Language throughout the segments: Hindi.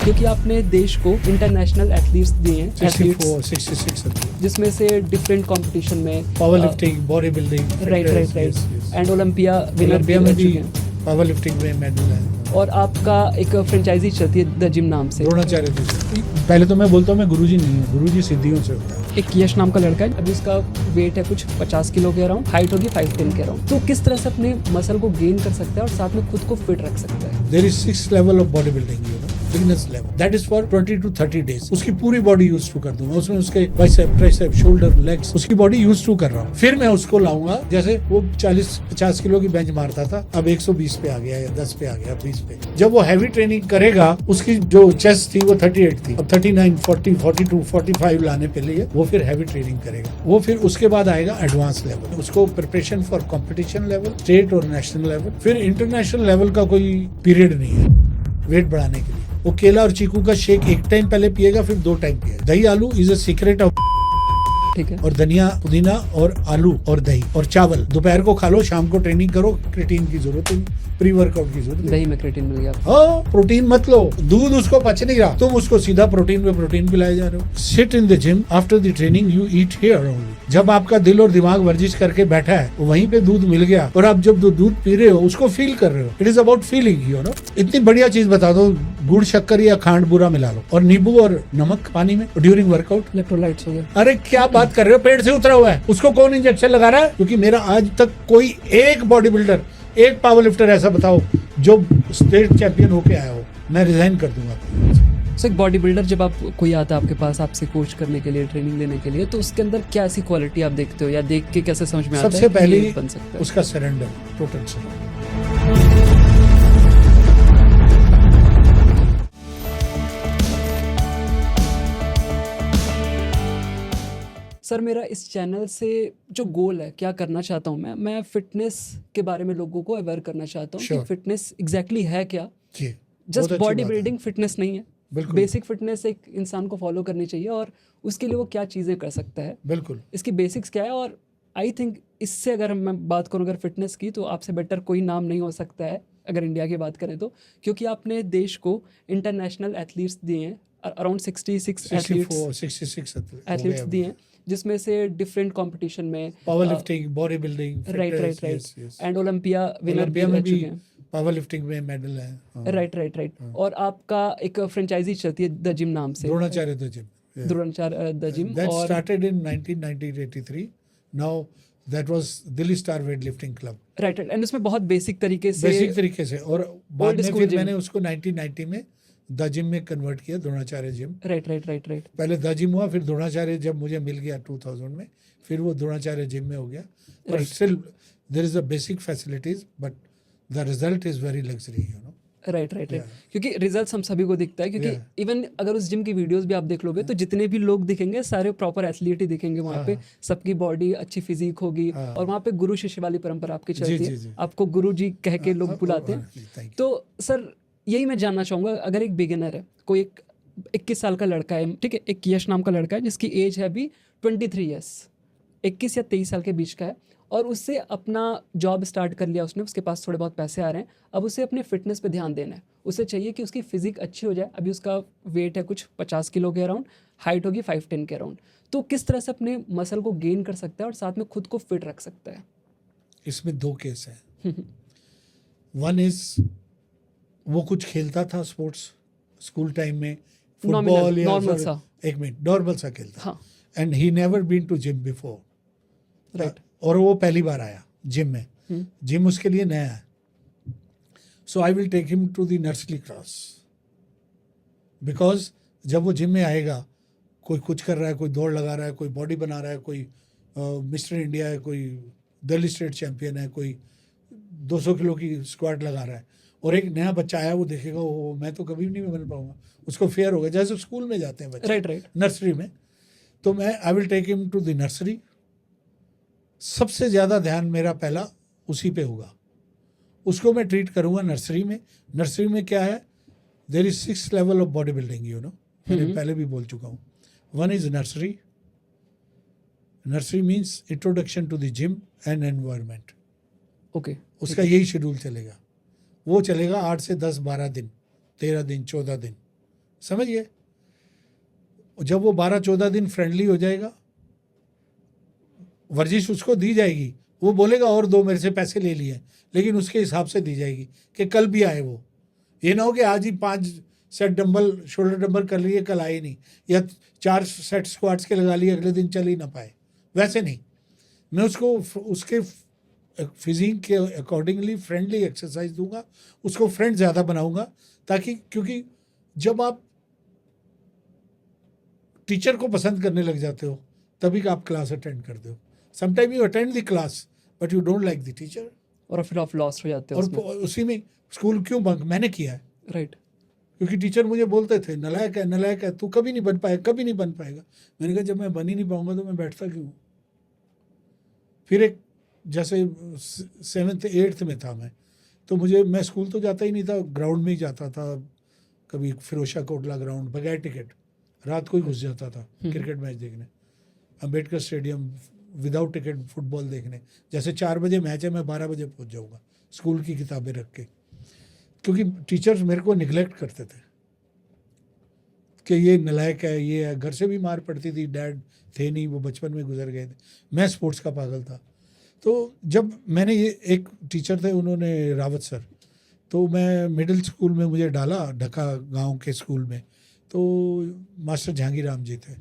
क्योंकि आपने देश को इंटरनेशनल एथलीट्स दिए हैं, 66 जिसमें से डिफरेंट कंपटीशन में power lifting, body building, right and Olympia winner भी रह चुके हैं। पावर लिफ्टिंग में मेडल है। और आपका एक फ्रेंचाइजी चलती है द जिम नाम से। द्रोणाचार्य जी। पहले तो मैं बोलता हूँ मैं गुरुजी नहीं हूँ, गुरुजी सिद्धियों से होता है। एक यश नाम का लड़का है, अभी उसका वेट है कुछ 50 किलो के अराउंड, हाइट होगी 5'10" के अराउंड। तो किस तरह से अपने मसल को गेन कर सकता है और साथ में खुद को फिट रख सकता है? There is 6 level of body building, beginners level. That is for 20 to 30 days. उसकी पूरी बॉडी यूज टू कर दूंगा, उसमें उसके बाइसेप, ट्राइसेप, शोल्डर, लेग्स, उसकी बॉडी यूज टू कर रहा हूँ। फिर मैं उसको लाऊंगा, जैसे वो 40-50 किलो की बेंच मारता था, अब 120 पे आ गया या 10 पे आ गया, 20 पे। जब वो हैवी ट्रेनिंग करेगा, उसकी जो चेस्ट थी वो 38 थी, अब 39, 40, 42, 45 लाने पे लिए वो फिर हैवी ट्रेनिंग करेगा। वो फिर उसके बाद आएगा एडवांस लेवल, उसको preparation for competition level, state और नेशनल लेवल। फिर इंटरनेशनल लेवल का कोई पीरियड नहीं है वेट बढ़ाने के लिए। वो केला और चीकू का शेक एक टाइम पहले पिएगा, फिर 2 टाइम पिएगा। दही आलू इज अ सीक्रेट ऑफ, ठीक है। और धनिया, पुदीना और आलू और दही और चावल दोपहर को खा लो, शाम को ट्रेनिंग करो। क्रिएटिन की जरूरत नहीं, प्री वर्कआउट की जरूरत नहीं। दही में क्रिएटिन मिल गया। हाँ, प्रोटीन मत लो, दूध उसको पच नहीं रहा, तुम उसको सीधा प्रोटीन पे प्रोटीन पिलाए जा रहे हो। Sit in the gym after the training, you eat here only. जब आपका दिल और दिमाग वर्जिश करके बैठा है, वहीं पे दूध मिल गया, और आप जब दूध पी रहे हो उसको फील कर रहे हो। It is about feeling, you know. इतनी बढ़िया चीज बता दो, गुड़, शक्कर या खांड बुरा मिला लो और नींबू और नमक पानी में ड्यूरिंग वर्कआउट। इलेक्ट्रोलाइट्स हो गया। अरे क्या बात कर रहे हो, पेट से उतरा हुआ है, उसको कौन इंजेक्शन लगा रहा है? क्योंकि मेरा आज तक कोई एक बॉडी बिल्डर, एक पावर लिफ्टर ऐसा बताओ जो स्टेट चैंपियन होके आया हो, मैं रिजाइन कर दूंगा। सो एक बॉडी बिल्डर जब आप कोई आता है आपके पास आपसे कोच करने के लिए, ट्रेनिंग लेने के लिए, तो उसके अंदर क्या ऐसी क्वालिटी आप देखते हो या देख के कैसे समझ में आता है सबसे पहले ये बन सकता है? उसका सरेंडर, टोटल सरेंडर। सर मेरा इस चैनल से जो गोल है, क्या करना चाहता हूँ मैं फिटनेस के बारे में लोगों को अवेयर करना चाहता हूँ कि फिटनेस एग्जैक्टली है क्या। जी, जस्ट बॉडी बिल्डिंग फिटनेस नहीं है, बिल्कुल। बेसिक फिटनेस एक इंसान को फॉलो करनी चाहिए और उसके लिए वो क्या चीज़ें कर सकता है, बिल्कुल इसकी बेसिक्स क्या है। और आई थिंक इससे अगर मैं बात करूँ अगर फिटनेस की, तो आपसे बेटर कोई नाम नहीं हो सकता है अगर इंडिया की बात करें तो, क्योंकि आपने देश को इंटरनेशनल एथलीट्स दिए हैं, अराउंड 66 एथलीट्स दिए हैं, जिसमें से डिफरेंट कंपटीशन में power lifting, body building, right and Olympia winner भी रह चुके हैं। पावर लिफ्टिंग में मेडल है। राइट और आपका एक फ्रेंचाइजी चलती है द जिम नाम से। Dronacharya the gym. Dronacharya the gym. That started in 1983. Now that was Delhi Star Weightlifting Club. Right and उसमें बहुत बेसिक तरीके से और बाद में फिर मैंने उसको 1990 में द जिम में कन्वर्ट किया, द्रोणाचार्य जिम। राइट पहले द जिम हुआ, फिर द्रोणाचार्य जब मुझे मिल गया 2000 में, फिर वो द्रोणाचार्य जिम में हो गया। पर still there is a basic facilities, but the result is very luxury, you know. Right क्योंकि रिजल्ट्स हम सभी को दिखता है, क्योंकि इवन अगर उस जिम की वीडियोस भी आप देख लोगे तो जितने भी लोग दिखेंगे सारे प्रॉपर एथलीट ही दिखेंगे वहाँ पे, सबकी बॉडी अच्छी फिजिक होगी और वहाँ पे गुरु शिष्य वाली परंपरा आपकी चलती है, आपको गुरु जी कह के लोग बुलाते हैं। तो सर यही मैं जानना चाहूँगा, अगर एक बिगिनर है, कोई एक 21 साल का लड़का है, ठीक है, एक यश नाम का लड़का है जिसकी एज है अभी 23 ईयर्स, 21 या 23 साल के बीच का है, और उससे अपना जॉब स्टार्ट कर लिया उसने, उसके पास थोड़े बहुत पैसे आ रहे हैं, अब उसे अपने फिटनेस पे ध्यान देना है, उसे चाहिए कि उसकी फिजिक अच्छी हो जाए। अभी उसका वेट है कुछ 50 किलो के अराउंड, हाइट होगी 5'10" के अराउंड। तो किस तरह से अपने मसल को गेन कर सकता है और साथ में खुद को फिट रख सकता है? इसमें 2 केस है। वन इज वो कुछ खेलता था स्पोर्ट्स स्कूल टाइम में, फुटबॉल या नॉर्मल सा, एक मिनट नॉर्मल सा खेलता, हाँ, and he never been to gym before, right, और वो पहली बार आया जिम में, जिम उसके लिए नया है। So I will take him to the nursery class, because जब वो जिम में आएगा, कोई कुछ कर रहा है, कोई दौड़ लगा रहा है, कोई बॉडी बना रहा है, कोई मिस्टर इंडिया है, कोई दिल्ली स्टेट चैंपियन है, कोई 200 किलो की स्क्वाट लगा रहा है, और एक नया बच्चा आया, वो देखेगा वो मैं तो कभी भी नहीं बन पाऊंगा, उसको फेयर होगा, जैसे स्कूल में जाते हैं बच्चे, राइट नर्सरी में। तो मैं I will take him to the nursery. सबसे ज़्यादा ध्यान मेरा पहला उसी पे होगा, उसको मैं ट्रीट करूँगा नर्सरी में। नर्सरी में क्या है, there is 6 level of body building, you know, मैंने पहले भी बोल चुका हूँ। One is nursery. Nursery means introduction to the gym and environment. Okay, उसका यही शेड्यूल चलेगा, वो चलेगा 8 से 10, 12 दिन, 13 दिन, 14 दिन, समझिए। जब वो 12-14 दिन फ्रेंडली हो जाएगा, वर्जिश उसको दी जाएगी, वो बोलेगा और दो, मेरे से पैसे ले लिए, लेकिन उसके हिसाब से दी जाएगी कि कल भी आए वो। ये ना हो कि आज ही 5 सेट डंबल शोल्डर डंबल कर लिए, कल आए नहीं, या 4 सेट स्क्वाट्स के लगा लिए, अगले दिन चल ही ना पाए। वैसे नहीं, मैं उसको उसके फिजिक के अकॉर्डिंगली फ्रेंडली एक्सरसाइज दूंगा, उसको फ्रेंड ज़्यादा बनाऊंगा, ताकि, क्योंकि जब आप टीचर को पसंद करने लग जाते हो तभी आप क्लास अटेंड करते हो। Sometime you attend the class but you don't like the teacher, और फिर आप लॉस्ट हो जाते हो और उसी में स्कूल क्यों बंक मैंने किया है, राइट। क्योंकि टीचर मुझे बोलते थे नलायक है तू, कभी नहीं बन पाएगा, कभी नहीं बन पाएगा। मैंने कहा जब मैं बन ही नहीं पाऊंगा तो मैं बैठता क्यों। फिर एक जैसे 7th 8th में था मैं, तो मैं स्कूल तो जाता ही नहीं था, ग्राउंड में ही जाता था, कभी फिरोशा कोटला ग्राउंड बगैर टिकट रात को ही घुस जाता था क्रिकेट मैच देखने, Ambedkar stadium without ticket football देखने। जैसे 4 बजे मैच है, मैं 12 बजे पहुंच जाऊंगा स्कूल की किताबें रख के, क्योंकि टीचर्स मेरे को निगलेक्ट करते थे कि ये नलायक है, ये है। घर से भी मार पड़ती थी, डैड थे नहीं, वो बचपन में गुजर गए थे। मैं स्पोर्ट्स का पागल था। तो जब मैंने ये एक टीचर थे, उन्होंने रावत सर, तो मैं मिडिल स्कूल में मुझे डाला ढका गांव के स्कूल में, तो मास्टर जहांगीर राम जी थे,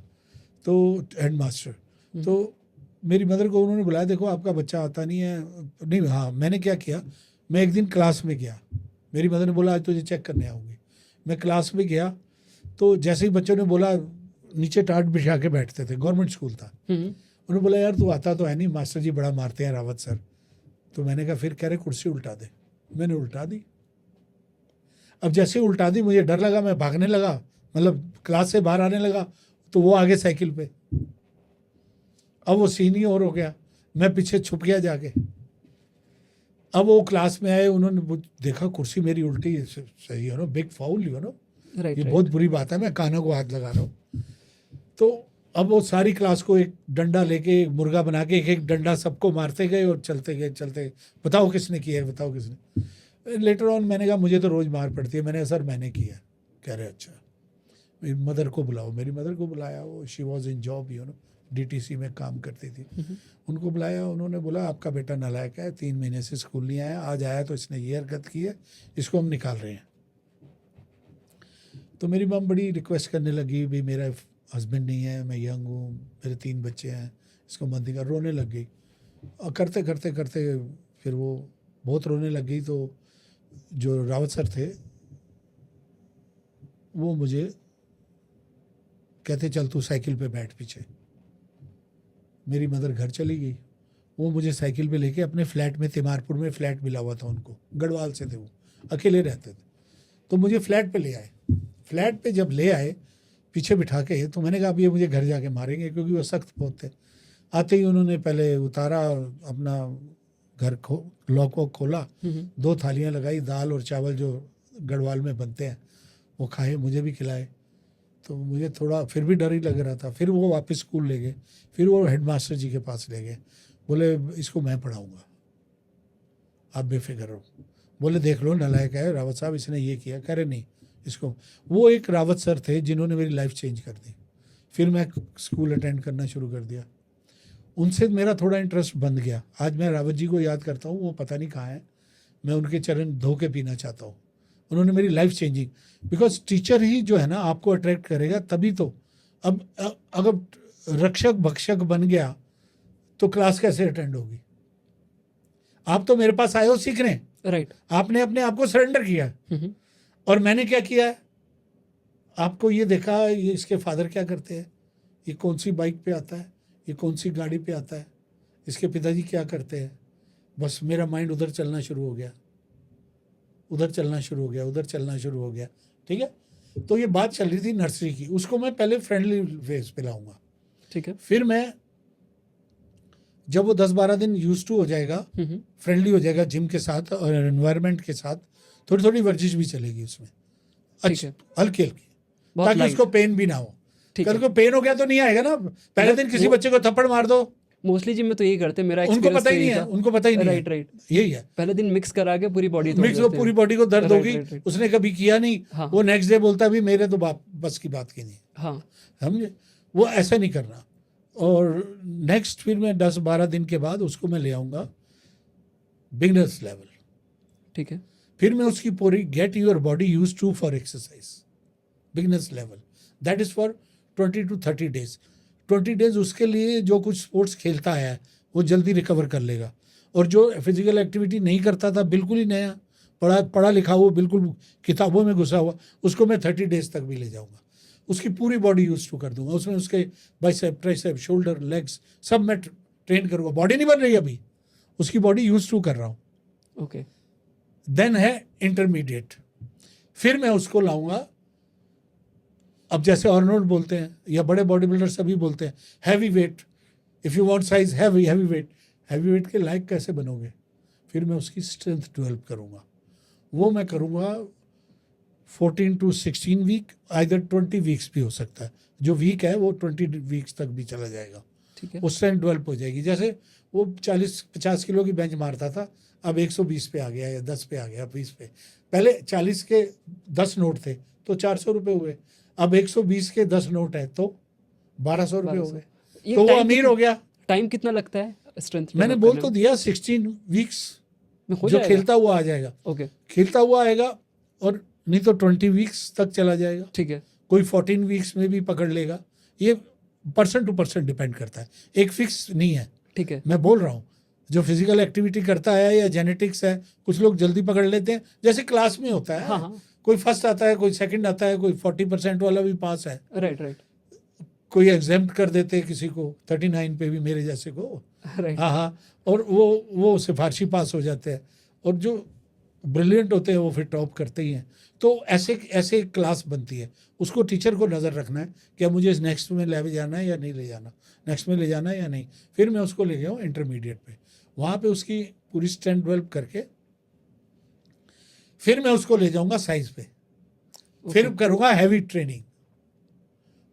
तो हेड मास्टर। तो मेरी मदर को उन्होंने बुलाया, देखो आपका बच्चा आता नहीं है। नहीं, हाँ, मैंने क्या किया, मैं एक दिन क्लास में गया, मेरी मदर ने बोला आज तुझे चेक करने आऊँगी। मैं क्लास में गया, तो जैसे ही बच्चों ने बोला, नीचे टाट बिछा के बैठते थे, गवर्नमेंट स्कूल था। उन्होंने बोला यार तू आता तो है नहीं, मास्टर जी बड़ा मारते हैं रावत सर। तो मैंने कहा फिर कह रहे कुर्सी उल्टा दे। मैंने उल्टा दी। अब जैसे उल्टा दी मुझे डर लगा, मैं भागने लगा, मतलब क्लास से बाहर आने लगा, तो वो आगे साइकिल पे। अब वो सीन ही और हो गया, मैं पीछे छुप गया जाके। अब वो क्लास में आए, उन्होंने देखा कुर्सी मेरी उल्टी, सही है ना, बिग फाउल यू नो, ये बहुत बुरी बात है, मैं कानों को हाथ लगा रहा हूँ। तो अब वो सारी क्लास को एक डंडा लेके, एक मुर्गा बना के, एक डंडा सबको मारते गए और चलते गए, बताओ किसने किया है, बताओ किसने। लेटर ऑन मैंने कहा मुझे तो रोज़ मार पड़ती है। मैंने कहा सर मैंने किया। कह रहे अच्छा, मेरी मदर को बुलाओ। मेरी मदर को बुलाया, वो she was in job you know, DTC में काम करती थी। उनको बुलाया, उन्होंने बोला आपका बेटा नालायक है, 3 महीने से स्कूल नहीं आया, आज आया तो इसने ये हरकत की है, इसको हम निकाल रहे हैं। तो मेरी मम बड़ी रिक्वेस्ट करने लगी, भी मेरा हस्बैंड नहीं है, मैं यंग हूँ, मेरे 3 बच्चे हैं, इसको मत निकाल। रोने लग गई, और करते करते करते फिर वो बहुत रोने लग गई। तो जो रावत सर थे वो मुझे कहते चल तू साइकिल पे बैठ पीछे। मेरी मदर घर चली गई, वो मुझे साइकिल पे लेके अपने फ्लैट में, तिमारपुर में फ्लैट मिला हुआ था उनको, गढ़वाल से थे वो, अकेले रहते थे, तो मुझे फ्लैट पे ले आए। फ्लैट पे जब ले आए पीछे बिठा के, तो मैंने कहा अब ये मुझे घर जाके मारेंगे, क्योंकि वो सख्त बहुत थे। आते ही उन्होंने पहले उतारा, अपना घर लॉक वॉक खोला, 2 थालियाँ लगाई, दाल और चावल जो गढ़वाल में बनते हैं वो खाए, मुझे भी खिलाए। तो मुझे थोड़ा फिर भी डर ही लग रहा था। फिर वो वापस स्कूल ले गए, फिर वो हेडमास्टर जी के पास ले गए, बोले इसको मैं पढ़ाऊँगा, आप बेफिक्र रहो। बोले देख लो नालायक है रावत साहब, इसने ये किया। कह रहे नहीं इसको। वो एक रावत सर थे जिन्होंने मेरी लाइफ चेंज कर दी। फिर मैं स्कूल अटेंड करना शुरू कर दिया, उनसे मेरा थोड़ा इंटरेस्ट बन गया। आज मैं रावत जी को याद करता हूँ, वो पता नहीं कहाँ है, मैं उनके चरण धो के पीना चाहता हूँ। उन्होंने मेरी लाइफ चेंजिंग, बिकॉज टीचर ही जो है ना आपको अट्रैक्ट करेगा तभी तो। अब अगर रक्षक भक्षक बन गया तो क्लास कैसे अटेंड होगी। आप तो मेरे पास आए हो सीखने, राइट। आपने अपने आप को सरेंडर किया, और मैंने क्या किया है, आपको ये देखा ये इसके फादर क्या करते हैं, ये कौन सी बाइक पे आता है, ये कौन सी गाड़ी पे आता है, इसके पिताजी क्या करते हैं। बस मेरा माइंड उधर चलना शुरू हो गया, उधर चलना शुरू हो गया, उधर चलना शुरू हो गया। ठीक है, तो ये बात चल रही थी नर्सरी की, उसको मैं पहले फ्रेंडली फेज पे लाऊंगा। ठीक है, फिर मैं जब वो 10-12 दिन यूज टू हो जाएगा, फ्रेंडली हो जाएगा जिम के साथ और एनवायरनमेंट के साथ, थोड़ी थोड़ी वर्जिश भी चलेगी उसमें, ठीक है, हल्की हल्की, ताकि उसको पेन भी ना हो। कल को पेन हो गया तो नहीं आएगा ना। पहले दिन किसी बच्चे को थप्पड़ मार दो, मोस्टली जिम में तो यही करते हैं, मेरा उनको एक्सपीरियंस पता ही नहीं है, उनको पता ही नहीं राइट है, राइट। यही है। पहले दिन मिक्स करा के पूरी बॉडी मिक्स हो, पूरी बॉडी को दर्द Right, होगी, right, right. उसने कभी किया नहीं, हाँ। वो नेक्स्ट डे बोलता भी मेरे तो बस की बात की नहीं, हाँ समझे। वो ऐसा नहीं करना। और नेक्स्ट फिर मैं 10-12 दिन के बाद उसको मैं ले आऊँगा बिगनर्स लेवल। ठीक है। फिर मैं उसकी पूरी get your body use to for exercise, beginners level, that is for 20 to 30 days। 20 days उसके लिए जो कुछ स्पोर्ट्स खेलता है वो जल्दी रिकवर कर लेगा, और जो फिजिकल एक्टिविटी नहीं करता था, बिल्कुल ही नया पढ़ा लिखा हुआ, बिल्कुल किताबों में घुसा हुआ, उसको मैं 30 days तक भी ले जाऊँगा। उसकी पूरी बॉडी यूज टू कर दूंगा, उसमें उसके बाइसेप, ट्राइसेप, शोल्डर, लेग्स सब मैं ट्रेन करूँगा। बॉडी नहीं बन रही अभी, उसकी बॉडी यूज टू कर रहा हूँ। ओके। देन है इंटरमीडिएट। फिर मैं उसको लाऊंगा, अब जैसे आर्नोल्ड बोलते हैं या बड़े बॉडी बिल्डर सभी बोलते हैं heavy weight, if you want size heavy weight. Heavy weight के लायक कैसे बनोगे? फिर मैं उसकी स्ट्रेंथ डेवलप करूँगा। वो मैं करूँगा 14 to 16 वीक, आइदर 20 वीक्स भी हो सकता है। जो वीक है वो 20 वीक्स तक भी चला जाएगा, ठीक है। वो स्ट्रेंथ डेवलप हो जाएगी। जैसे वो 40-50 किलो की बेंच मारता था, अब 120 पे आ गया, या 10 पे आ गया, 20 पे। पहले 40 के 10 नोट थे तो 400 रुपये हुए, अब 120 के 10 नोट है तो 1200 रुपये हो गए, ये तो वो टाइम अमीर हो गया। टाइम कितना लगता है स्ट्रेंथ? मैंने बोल तो दिया 16 वीक्स में हो जो जाएगा? खेलता हुआ आ जाएगा, ओके खेलता हुआ आएगा, और नहीं तो 20 वीक्स तक चला जाएगा, ठीक है। कोई 14 वीक्स में भी पकड़ लेगा। ये पर्सन टू पर्सन डिपेंड करता है, एक फिक्स नहीं है। ठीक है। मैं बोल रहा हूँ जो फिजिकल एक्टिविटी करता है या जेनेटिक्स है, कुछ लोग जल्दी पकड़ लेते हैं, जैसे क्लास में होता है। हाँ हाँ कोई फर्स्ट आता है, कोई सेकंड आता है, कोई 40% वाला भी पास है, राइट राइट कोई एग्जाम्प्ट कर देते हैं किसी को 39 पे भी, मेरे जैसे को। राइट। हाँ हाँ, और वो सिफारशी पास हो जाते हैं, और जो ब्रिलियंट होते हैं वो फिर टॉप करते ही हैं। तो ऐसे क्लास बनती है। उसको टीचर को नज़र रखना है कि अब मुझे नेक्स्ट में ले जाना है या नहीं ले जाना, नेक्स्ट में ले जाना है या नहीं। फिर मैं उसको ले गया हूँ इंटरमीडिएट पे, वहाँ पे उसकी पूरी स्ट्रेंथ डेवलप करके फिर मैं उसको ले जाऊँगा साइज पे। फिर करूँगा हैवी ट्रेनिंग,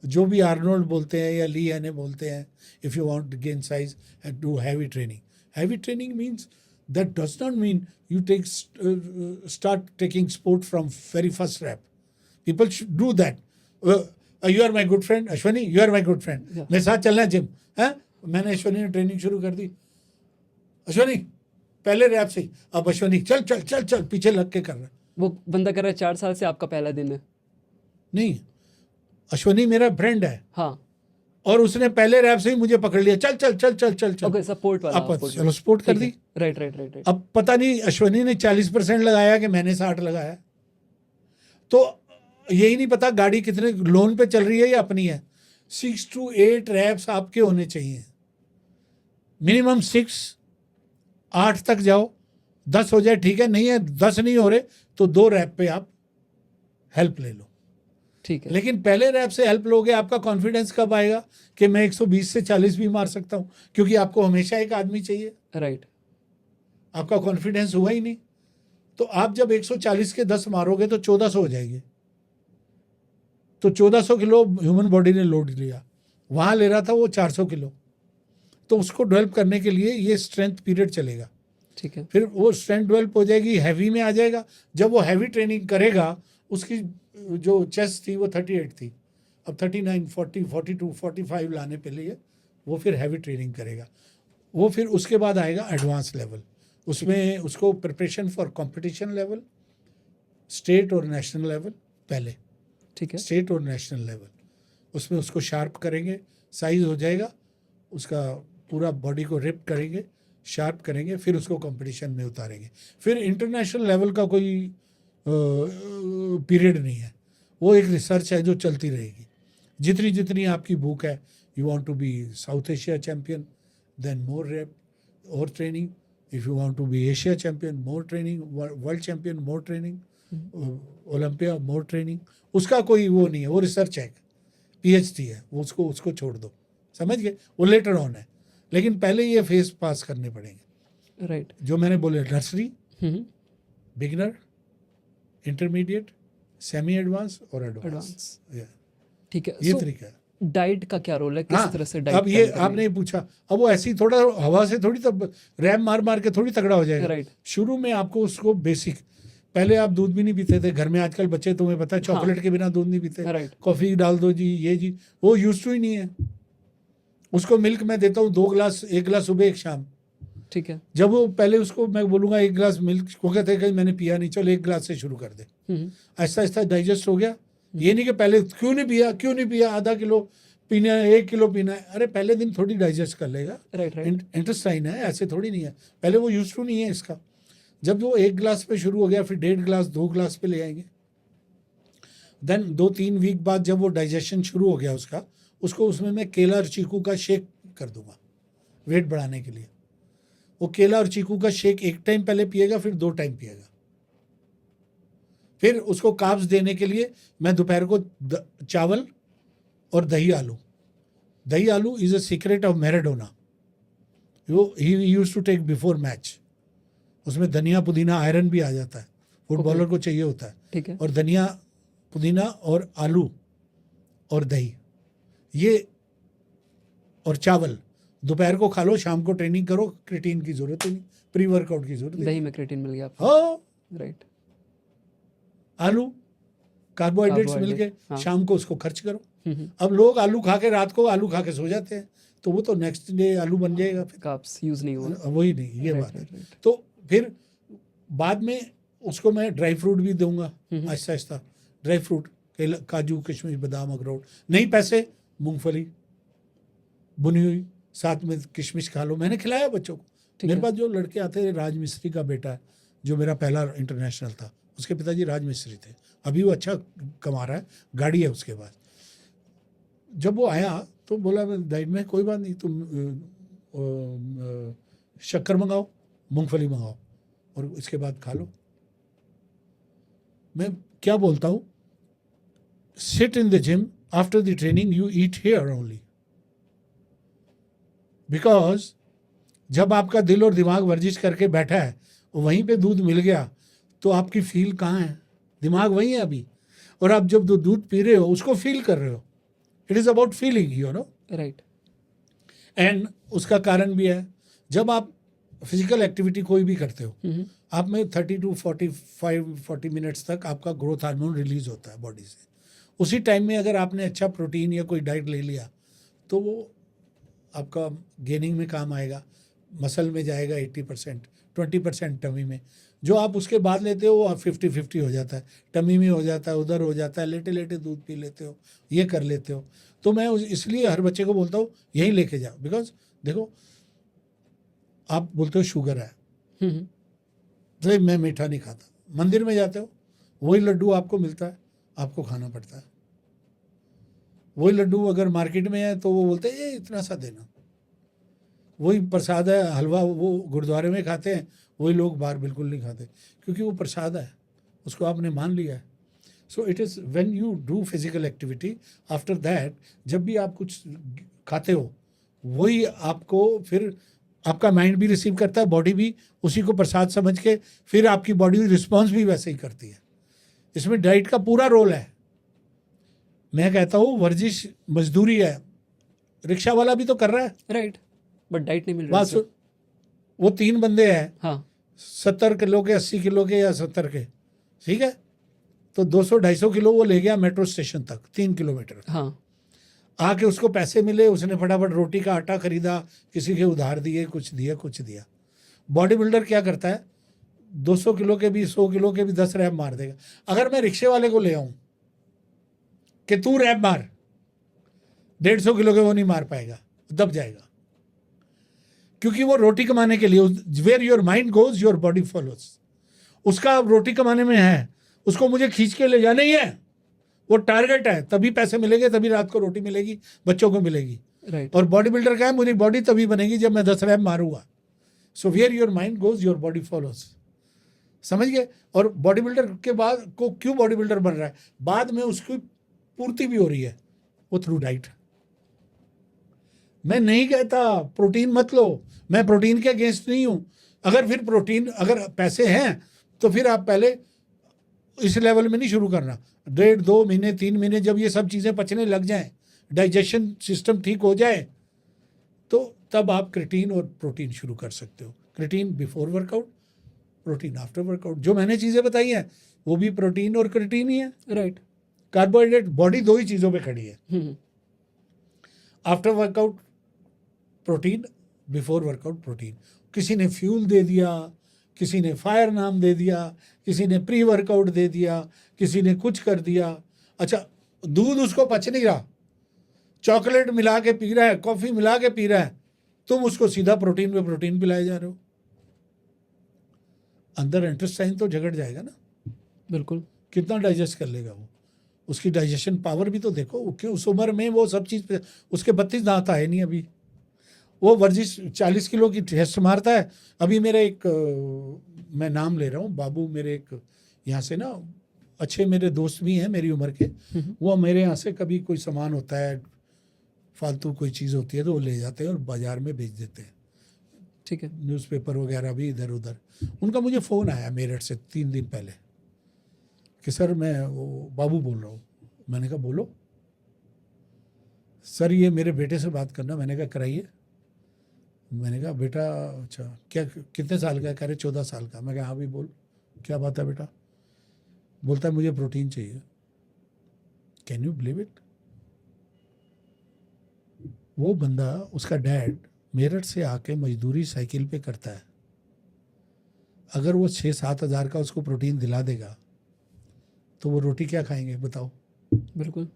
जो भी आर्नोल्ड बोलते हैं या ली एने बोलते हैं, if you want to gain size do heavy training. Heavy training means that does not mean you start taking sport from very first rep. People should do that. You are my good friend Ashwani, you are my good friend. Yeah. मेरे साथ चलना जिम है। मैंने अश्वनी ने ट्रेनिंग शुरू कर दी, अश्वनी पहले रैप से, अब अश्वनी चल चल चल चल पीछे लग के कर रहा है। वो बंदा कर रहा है 4 साल से, आपका पहला दिन है। नहीं, अश्वनी मेरा फ्रेंड है, हाँ और उसने पहले रैप से ही मुझे पकड़ लिया, चल चल चल चल चल चल। ओके सपोर्ट वाला। अब चलो सपोर्ट कर दी। Right right right. अब पता नहीं अश्वनी ने 40% लगाया कि मैंने 60 लगाया, तो यही नहीं पता गाड़ी कितने लोन पे चल रही है या अपनी है। 6 to 8 रैप्स आपके होने चाहिए, मिनिमम 6-8 तक जाओ, 10 हो जाए ठीक है, नहीं है 10 नहीं हो रहे तो 2 रैप पे आप हेल्प ले लो। ठीक है। लेकिन पहले रैप से हेल्प लोगे, आपका कॉन्फिडेंस कब आएगा कि मैं 120 से 40 भी मार सकता हूँ, क्योंकि आपको हमेशा एक आदमी चाहिए। राइट। आपका कॉन्फिडेंस हुआ ही नहीं, तो आप जब 140 के 10 मारोगे तो 1400 हो जाएंगे। तो 1400 किलो ह्यूमन बॉडी ने लोड लिया, वहाँ ले रहा था वो 400 किलो। तो उसको डेवलप करने के लिए ये स्ट्रेंथ पीरियड चलेगा। ठीक है। फिर वो स्ट्रेंथ डेवलप हो जाएगी, हैवी में आ जाएगा। जब वो हैवी ट्रेनिंग करेगा, उसकी जो चेस्ट थी वो 38 थी, अब 39, 40, 42, 45 लाने के लिए वो फिर हैवी ट्रेनिंग करेगा। वो फिर उसके बाद आएगा एडवांस लेवल, उसमें उसको preparation for competition level, state और नेशनल लेवल, पहले ठीक है। स्टेट और नेशनल लेवल, उसमें उसको शार्प करेंगे, साइज हो जाएगा उसका, पूरा बॉडी को रिप करेंगे, शार्प करेंगे, फिर उसको कंपटीशन में उतारेंगे। फिर इंटरनेशनल लेवल का कोई पीरियड नहीं है, वो एक रिसर्च है जो चलती रहेगी। जितनी जितनी आपकी भूख है, you want to be South Asia champion, then more rep और training. If you want to be Asia champion, more training, world champion, more training, Olympia, more training. उसका कोई वो नहीं है, वो रिसर्च है, PhD है, वो उसको छोड़ दो, समझ गए, वो लेटर ऑन है। लेकिन पहले ये फेज पास करने पड़ेंगे। राइट। जो मैंने बोले, nursery, beginner, intermediate, semi advance और एडवांस। ठीक है। ये तरीका है। डाइट का क्या रोल है, किस हाँ, तरह से डाइट अब ये आपने ये पूछा, अब वो ऐसी थोड़ा हवा से थोड़ी तब रैम मार मार के थोड़ी तगड़ा हो जाएगा। राइट। शुरू में आपको उसको बेसिक, पहले आप दूध भी नहीं पीते थे घर में, आजकल बच्चे तुम्हें पता है चॉकलेट के बिना दूध नहीं पीते, राइट। कॉफी डाल दो जी, ये जी, वो यूज टू ही नहीं है। उसको मिल्क मैं देता हूँ 2 गिलास, 1 गिलास सुबह 1 शाम। ठीक है। जब वो पहले उसको मैं बोलूँगा 1 गिलास मिल्क, वो कहते हैं कहीं मैंने पिया नहीं, चलो 1 गिलास से शुरू कर दे। आहिस्ता आहिस्ता डाइजेस्ट हो गया। ये नहीं कि पहले क्यों नहीं पिया, आधा किलो पीना है, 1 किलो पीना है, अरे पहले दिन थोड़ी डाइजेस्ट कर लेगा। Right right. इंटेस्टाइन है, ऐसे थोड़ी नहीं है, पहले वो यूज टू नहीं है इसका। जब वो 1 गिलास पे शुरू हो गया, फिर 1.5 गिलास 2 गिलास पे ले आएंगे। देन 2-3 वीक बाद जब वो डाइजेशन शुरू हो गया उसका, उसको उसमें मैं केला और चीकू का शेक कर दूंगा वेट बढ़ाने के लिए। वो केला और चीकू का शेक 1 टाइम पहले पिएगा, फिर 2 टाइम पिएगा। फिर उसको कार्ब्स देने के लिए मैं दोपहर को चावल और दही आलू is a secret of Maradona, वो ही used to take before match. उसमें धनिया पुदीना आयरन भी आ जाता है, फुटबॉलर को चाहिए होता है। ठीक है। और धनिया पुदीना और आलू और दही, ये और चावल दोपहर को खा लो, शाम को ट्रेनिंग करो, क्रिएटिन की जरूरत ही नहीं, प्री वर्कआउट की जरूरत नहीं। दही में क्रिएटिन मिल गया आपको। हाँ, राइट। आलू कार्बोहाइड्रेट्स मिल के हाँ। शाम को उसको खर्च करो। अब लोग आलू खा के रात को आलू खा के सो जाते हैं, तो वो तो नेक्स्ट डे आलू बन जाएगा, फिर कार्ब्स यूज नहीं हुआ। वही नहीं, ये Right, बात है। right, right. तो फिर बाद में उसको मैं ड्राई फ्रूट भी दूंगा आहिस्ता आहिस्ता, ड्राई फ्रूट, काजू किशमिश बादाम अखरोट, नहीं पैसे मूंगफली बुनी हुई, साथ में किशमिश खा लो। मैंने खिलाया बच्चों को। मेरे पास जो लड़के आते हैं, राज मिस्त्री का बेटा है जो मेरा पहला इंटरनेशनल था, उसके पिताजी राज मिस्त्री थे, अभी वो अच्छा कमा रहा है, गाड़ी है उसके पास। जब वो आया तो बोला डाइट में कोई बात नहीं, तुम शक्कर मंगाओ, मूंगफली मंगाओ और इसके बाद खा लो। मैं क्या बोलता हूँ, sit in the gym after the training, you eat here only, because जब आपका दिल और दिमाग वर्जिश करके बैठा है, वहीं पे दूध मिल गया, तो आपकी फील कहाँ है? दिमाग वहीं है अभी, और आप जब दूध पी रहे हो उसको फील कर रहे हो। It is about feeling, you know. Right. And उसका कारण भी है, जब आप फिजिकल एक्टिविटी कोई भी करते हो, आप में 30 to 40 मिनट्स तक आपका ग्रोथ हार्मोन रिलीज होता है बॉडी से। उसी टाइम में अगर आपने अच्छा प्रोटीन या कोई डाइट ले लिया, तो वो आपका गेनिंग में काम आएगा, मसल में जाएगा 80%, 20% टमी में। जो आप उसके बाद लेते हो वो 50-50 हो जाता है, टमी में हो जाता है, उधर हो जाता है, लेटे लेटे दूध पी लेते हो, ये कर लेते हो। तो मैं इसलिए हर बच्चे को बोलता हूँ यही लेके जाओ। बिकॉज देखो, आप बोलते हो शुगर है, तो मैं मीठा नहीं खाता, मंदिर में जाते हो वही लड्डू आपको मिलता है, आपको खाना पड़ता है। वही लड्डू अगर मार्केट में है तो वो बोलते हैं ये इतना सा देना। वही प्रसाद है, हलवा वो गुरुद्वारे में खाते हैं, वही लोग बाहर बिल्कुल नहीं खाते, क्योंकि वो प्रसाद है, उसको आपने मान लिया है। So it is when you do physical activity, after that जब भी आप कुछ खाते हो, वही आपको फिर आपका माइंड भी रिसीव करता है, बॉडी भी उसी को प्रसाद समझ के फिर आपकी बॉडी रिस्पॉन्स भी वैसे ही करती है। इसमें डाइट का पूरा रोल है। मैं कहता हूँ वर्जिश मजदूरी है, रिक्शा वाला भी तो कर रहा है, राइट, बट डाइट नहीं मिल रही। बात सुन, वो 3 बंदे हैं, हाँ, 70 किलो के, 80 किलो के या 70 के, ठीक है, तो 200-250 किलो वो ले गया मेट्रो स्टेशन तक, 3 किलोमीटर। हाँ, आके उसको पैसे मिले, उसने फटाफट रोटी का आटा खरीदा, किसी के उधार दिए, कुछ दिया। बॉडी बिल्डर क्या करता है, 200 किलो के भी, 100 किलो के भी 10 रैप मार देगा। अगर मैं रिक्शे वाले को ले आऊं कि तू रैप मार, 150 किलो के वो नहीं मार पाएगा, दब जाएगा। क्योंकि वो रोटी कमाने के लिए, where your mind goes your body follows. उसका रोटी कमाने में है, उसको मुझे खींच के ले जाना ही है, वो टारगेट है, तभी पैसे मिलेंगे, तभी रात को रोटी मिलेगी, बच्चों को मिलेगी। राइट। और बॉडी बिल्डर का है, मुझे बॉडी तभी बनेगी जब मैं 10 रैप मारूंगा। So where your mind goes your body follows, समझ गए। और बॉडी बिल्डर के बाद को क्यों बॉडी बिल्डर बन रहा है, बाद में उसकी पूर्ति भी हो रही है, वो थ्रू डाइट। मैं नहीं कहता प्रोटीन मत लो, मैं प्रोटीन के अगेंस्ट नहीं हूं। अगर फिर प्रोटीन, अगर पैसे हैं तो फिर आप पहले इस लेवल में नहीं शुरू करना, 1.5-2 महीने 3 महीने जब ये सब चीज़ें पचने लग जाएं, डाइजेशन सिस्टम ठीक हो जाए तो तब आप क्रिएटिन और प्रोटीन शुरू कर सकते हो। Creatine before workout, protein after workout. जो मैंने चीज़ें बताई हैं वो भी प्रोटीन और क्रिएटिन ही है। राइट। कार्बोहाइड्रेट, बॉडी दो ही चीज़ों पे खड़ी है, after workout protein, before workout protein. किसी ने फ्यूल दे दिया, किसी ने फायर नाम दे दिया, किसी ने प्री वर्कआउट दे दिया, किसी ने कुछ कर दिया। अच्छा, दूध उसको पच नहीं रहा, चॉकलेट मिला के पी रहा है, कॉफ़ी मिला के पी रहा है, तुम उसको सीधा प्रोटीन पे प्रोटीन पिलाए जा रहे हो। अंदर इंटेस्टाइन तो झगड़ जाएगा ना। बिल्कुल। कितना डाइजेस्ट कर लेगा वो? उसकी डाइजेशन पावर भी तो देखो। क्यों उस उम्र में वो सब चीज़ पे, उसके 32 दांत आए नहीं अभी। वो वर्जिश 40 किलो की टेस्ट मारता है। अभी मेरे एक मैं नाम ले रहा हूँ, बाबू मेरे एक यहाँ से ना अच्छे मेरे दोस्त भी हैं मेरी उम्र के, वो मेरे यहाँ से कभी कोई सामान होता है, फालतू कोई चीज़ होती है तो वो ले जाते हैं और बाज़ार में बेच देते हैं। ठीक है। न्यूज़पेपर वगैरह भी इधर उधर। उनका मुझे फ़ोन आया मेरठ से 3 दिन पहले कि सर मैं वो बाबू बोल रहा हूँ। मैंने कहा बोलो। सर ये मेरे बेटे से बात करना। मैंने कहा कराइए। मैंने कहा बेटा अच्छा क्या कितने साल का है? कह रहे 14 साल का। मैं कहा हाँ भी बोल, क्या बात है बेटा? बोलता है मुझे प्रोटीन चाहिए। Can you believe it? वो बंदा, उसका डैड मेरठ से आके मजदूरी साइकिल पे करता है। अगर वो 6-7 हज़ार का उसको प्रोटीन दिला देगा तो वो रोटी क्या खाएंगे बताओ? बिल्कुल,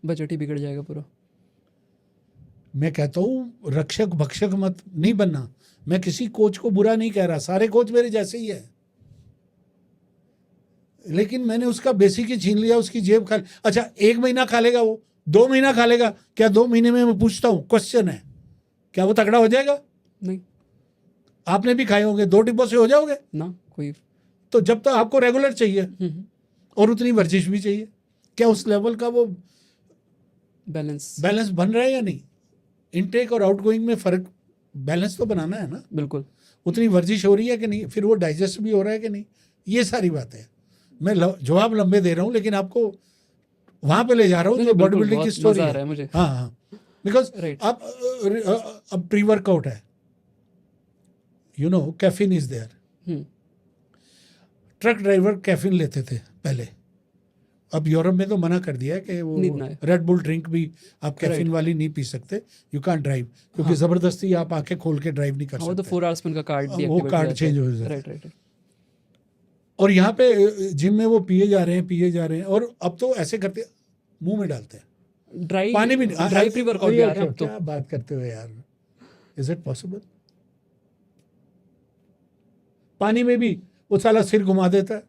बजट ही बिगड़ जाएगा पूरा। मैं कहता हूँ रक्षक भक्षक मत नहीं बनना। मैं किसी कोच को बुरा नहीं कह रहा, सारे कोच मेरे जैसे ही है, लेकिन मैंने उसका बेसिक ही छीन लिया, उसकी जेब खा। अच्छा 1 महीना खा लेगा वो, 2 महीना खा लेगा क्या? 2 महीने में मैं पूछता हूँ, क्वेश्चन है, क्या वो तगड़ा हो जाएगा? नहीं। आपने भी खाए होंगे, 2 डिब्बों से हो जाओगे ना कोई। तो जब तक आपको रेगुलर चाहिए और उतनी वर्जिश भी चाहिए, क्या उस लेवल का वो बैलेंस बन रहा है या नहीं? इनटेक और आउटगोइंग में फ़र्क, बैलेंस तो बनाना है ना। बिल्कुल। उतनी वर्जिश हो रही है कि नहीं, फिर वो डाइजेस्ट भी हो रहा है कि नहीं, ये सारी बातें हैं। मैं जवाब लंबे दे रहा हूँ लेकिन आपको वहाँ पे ले जा रहा हूँ जो बॉडी बिल्डिंग की स्टोरी है। मुझे। हाँ हाँ, बिकॉज अब प्री वर्कआउट है, you know caffeine is there. Truck driver caffeine लेते थे पहले, अब यूरोप में तो मना कर दिया है कि वो रेड बुल ड्रिंक भी आप कैफीन वाली नहीं पी सकते, यू कैन ड्राइव, क्योंकि ज़बरदस्ती आप आंखें खोल के ड्राइव नहीं कर सकते। वो तो 4 आवर्स में उनका कार्ड वो कार्ड चेंज हो जाता है। राइट। और यहाँ पे जिम में वो पिए जा रहे हैं और अब तो ऐसे करते मुंह में डालते हैं ड्राई पानी भी। ड्राई प्री वर्कआउट भी आ रहा है अब तो। क्या बात करते हो यार, इज इट पॉसिबल? पानी में भी वो साला सिर घुमा देता है।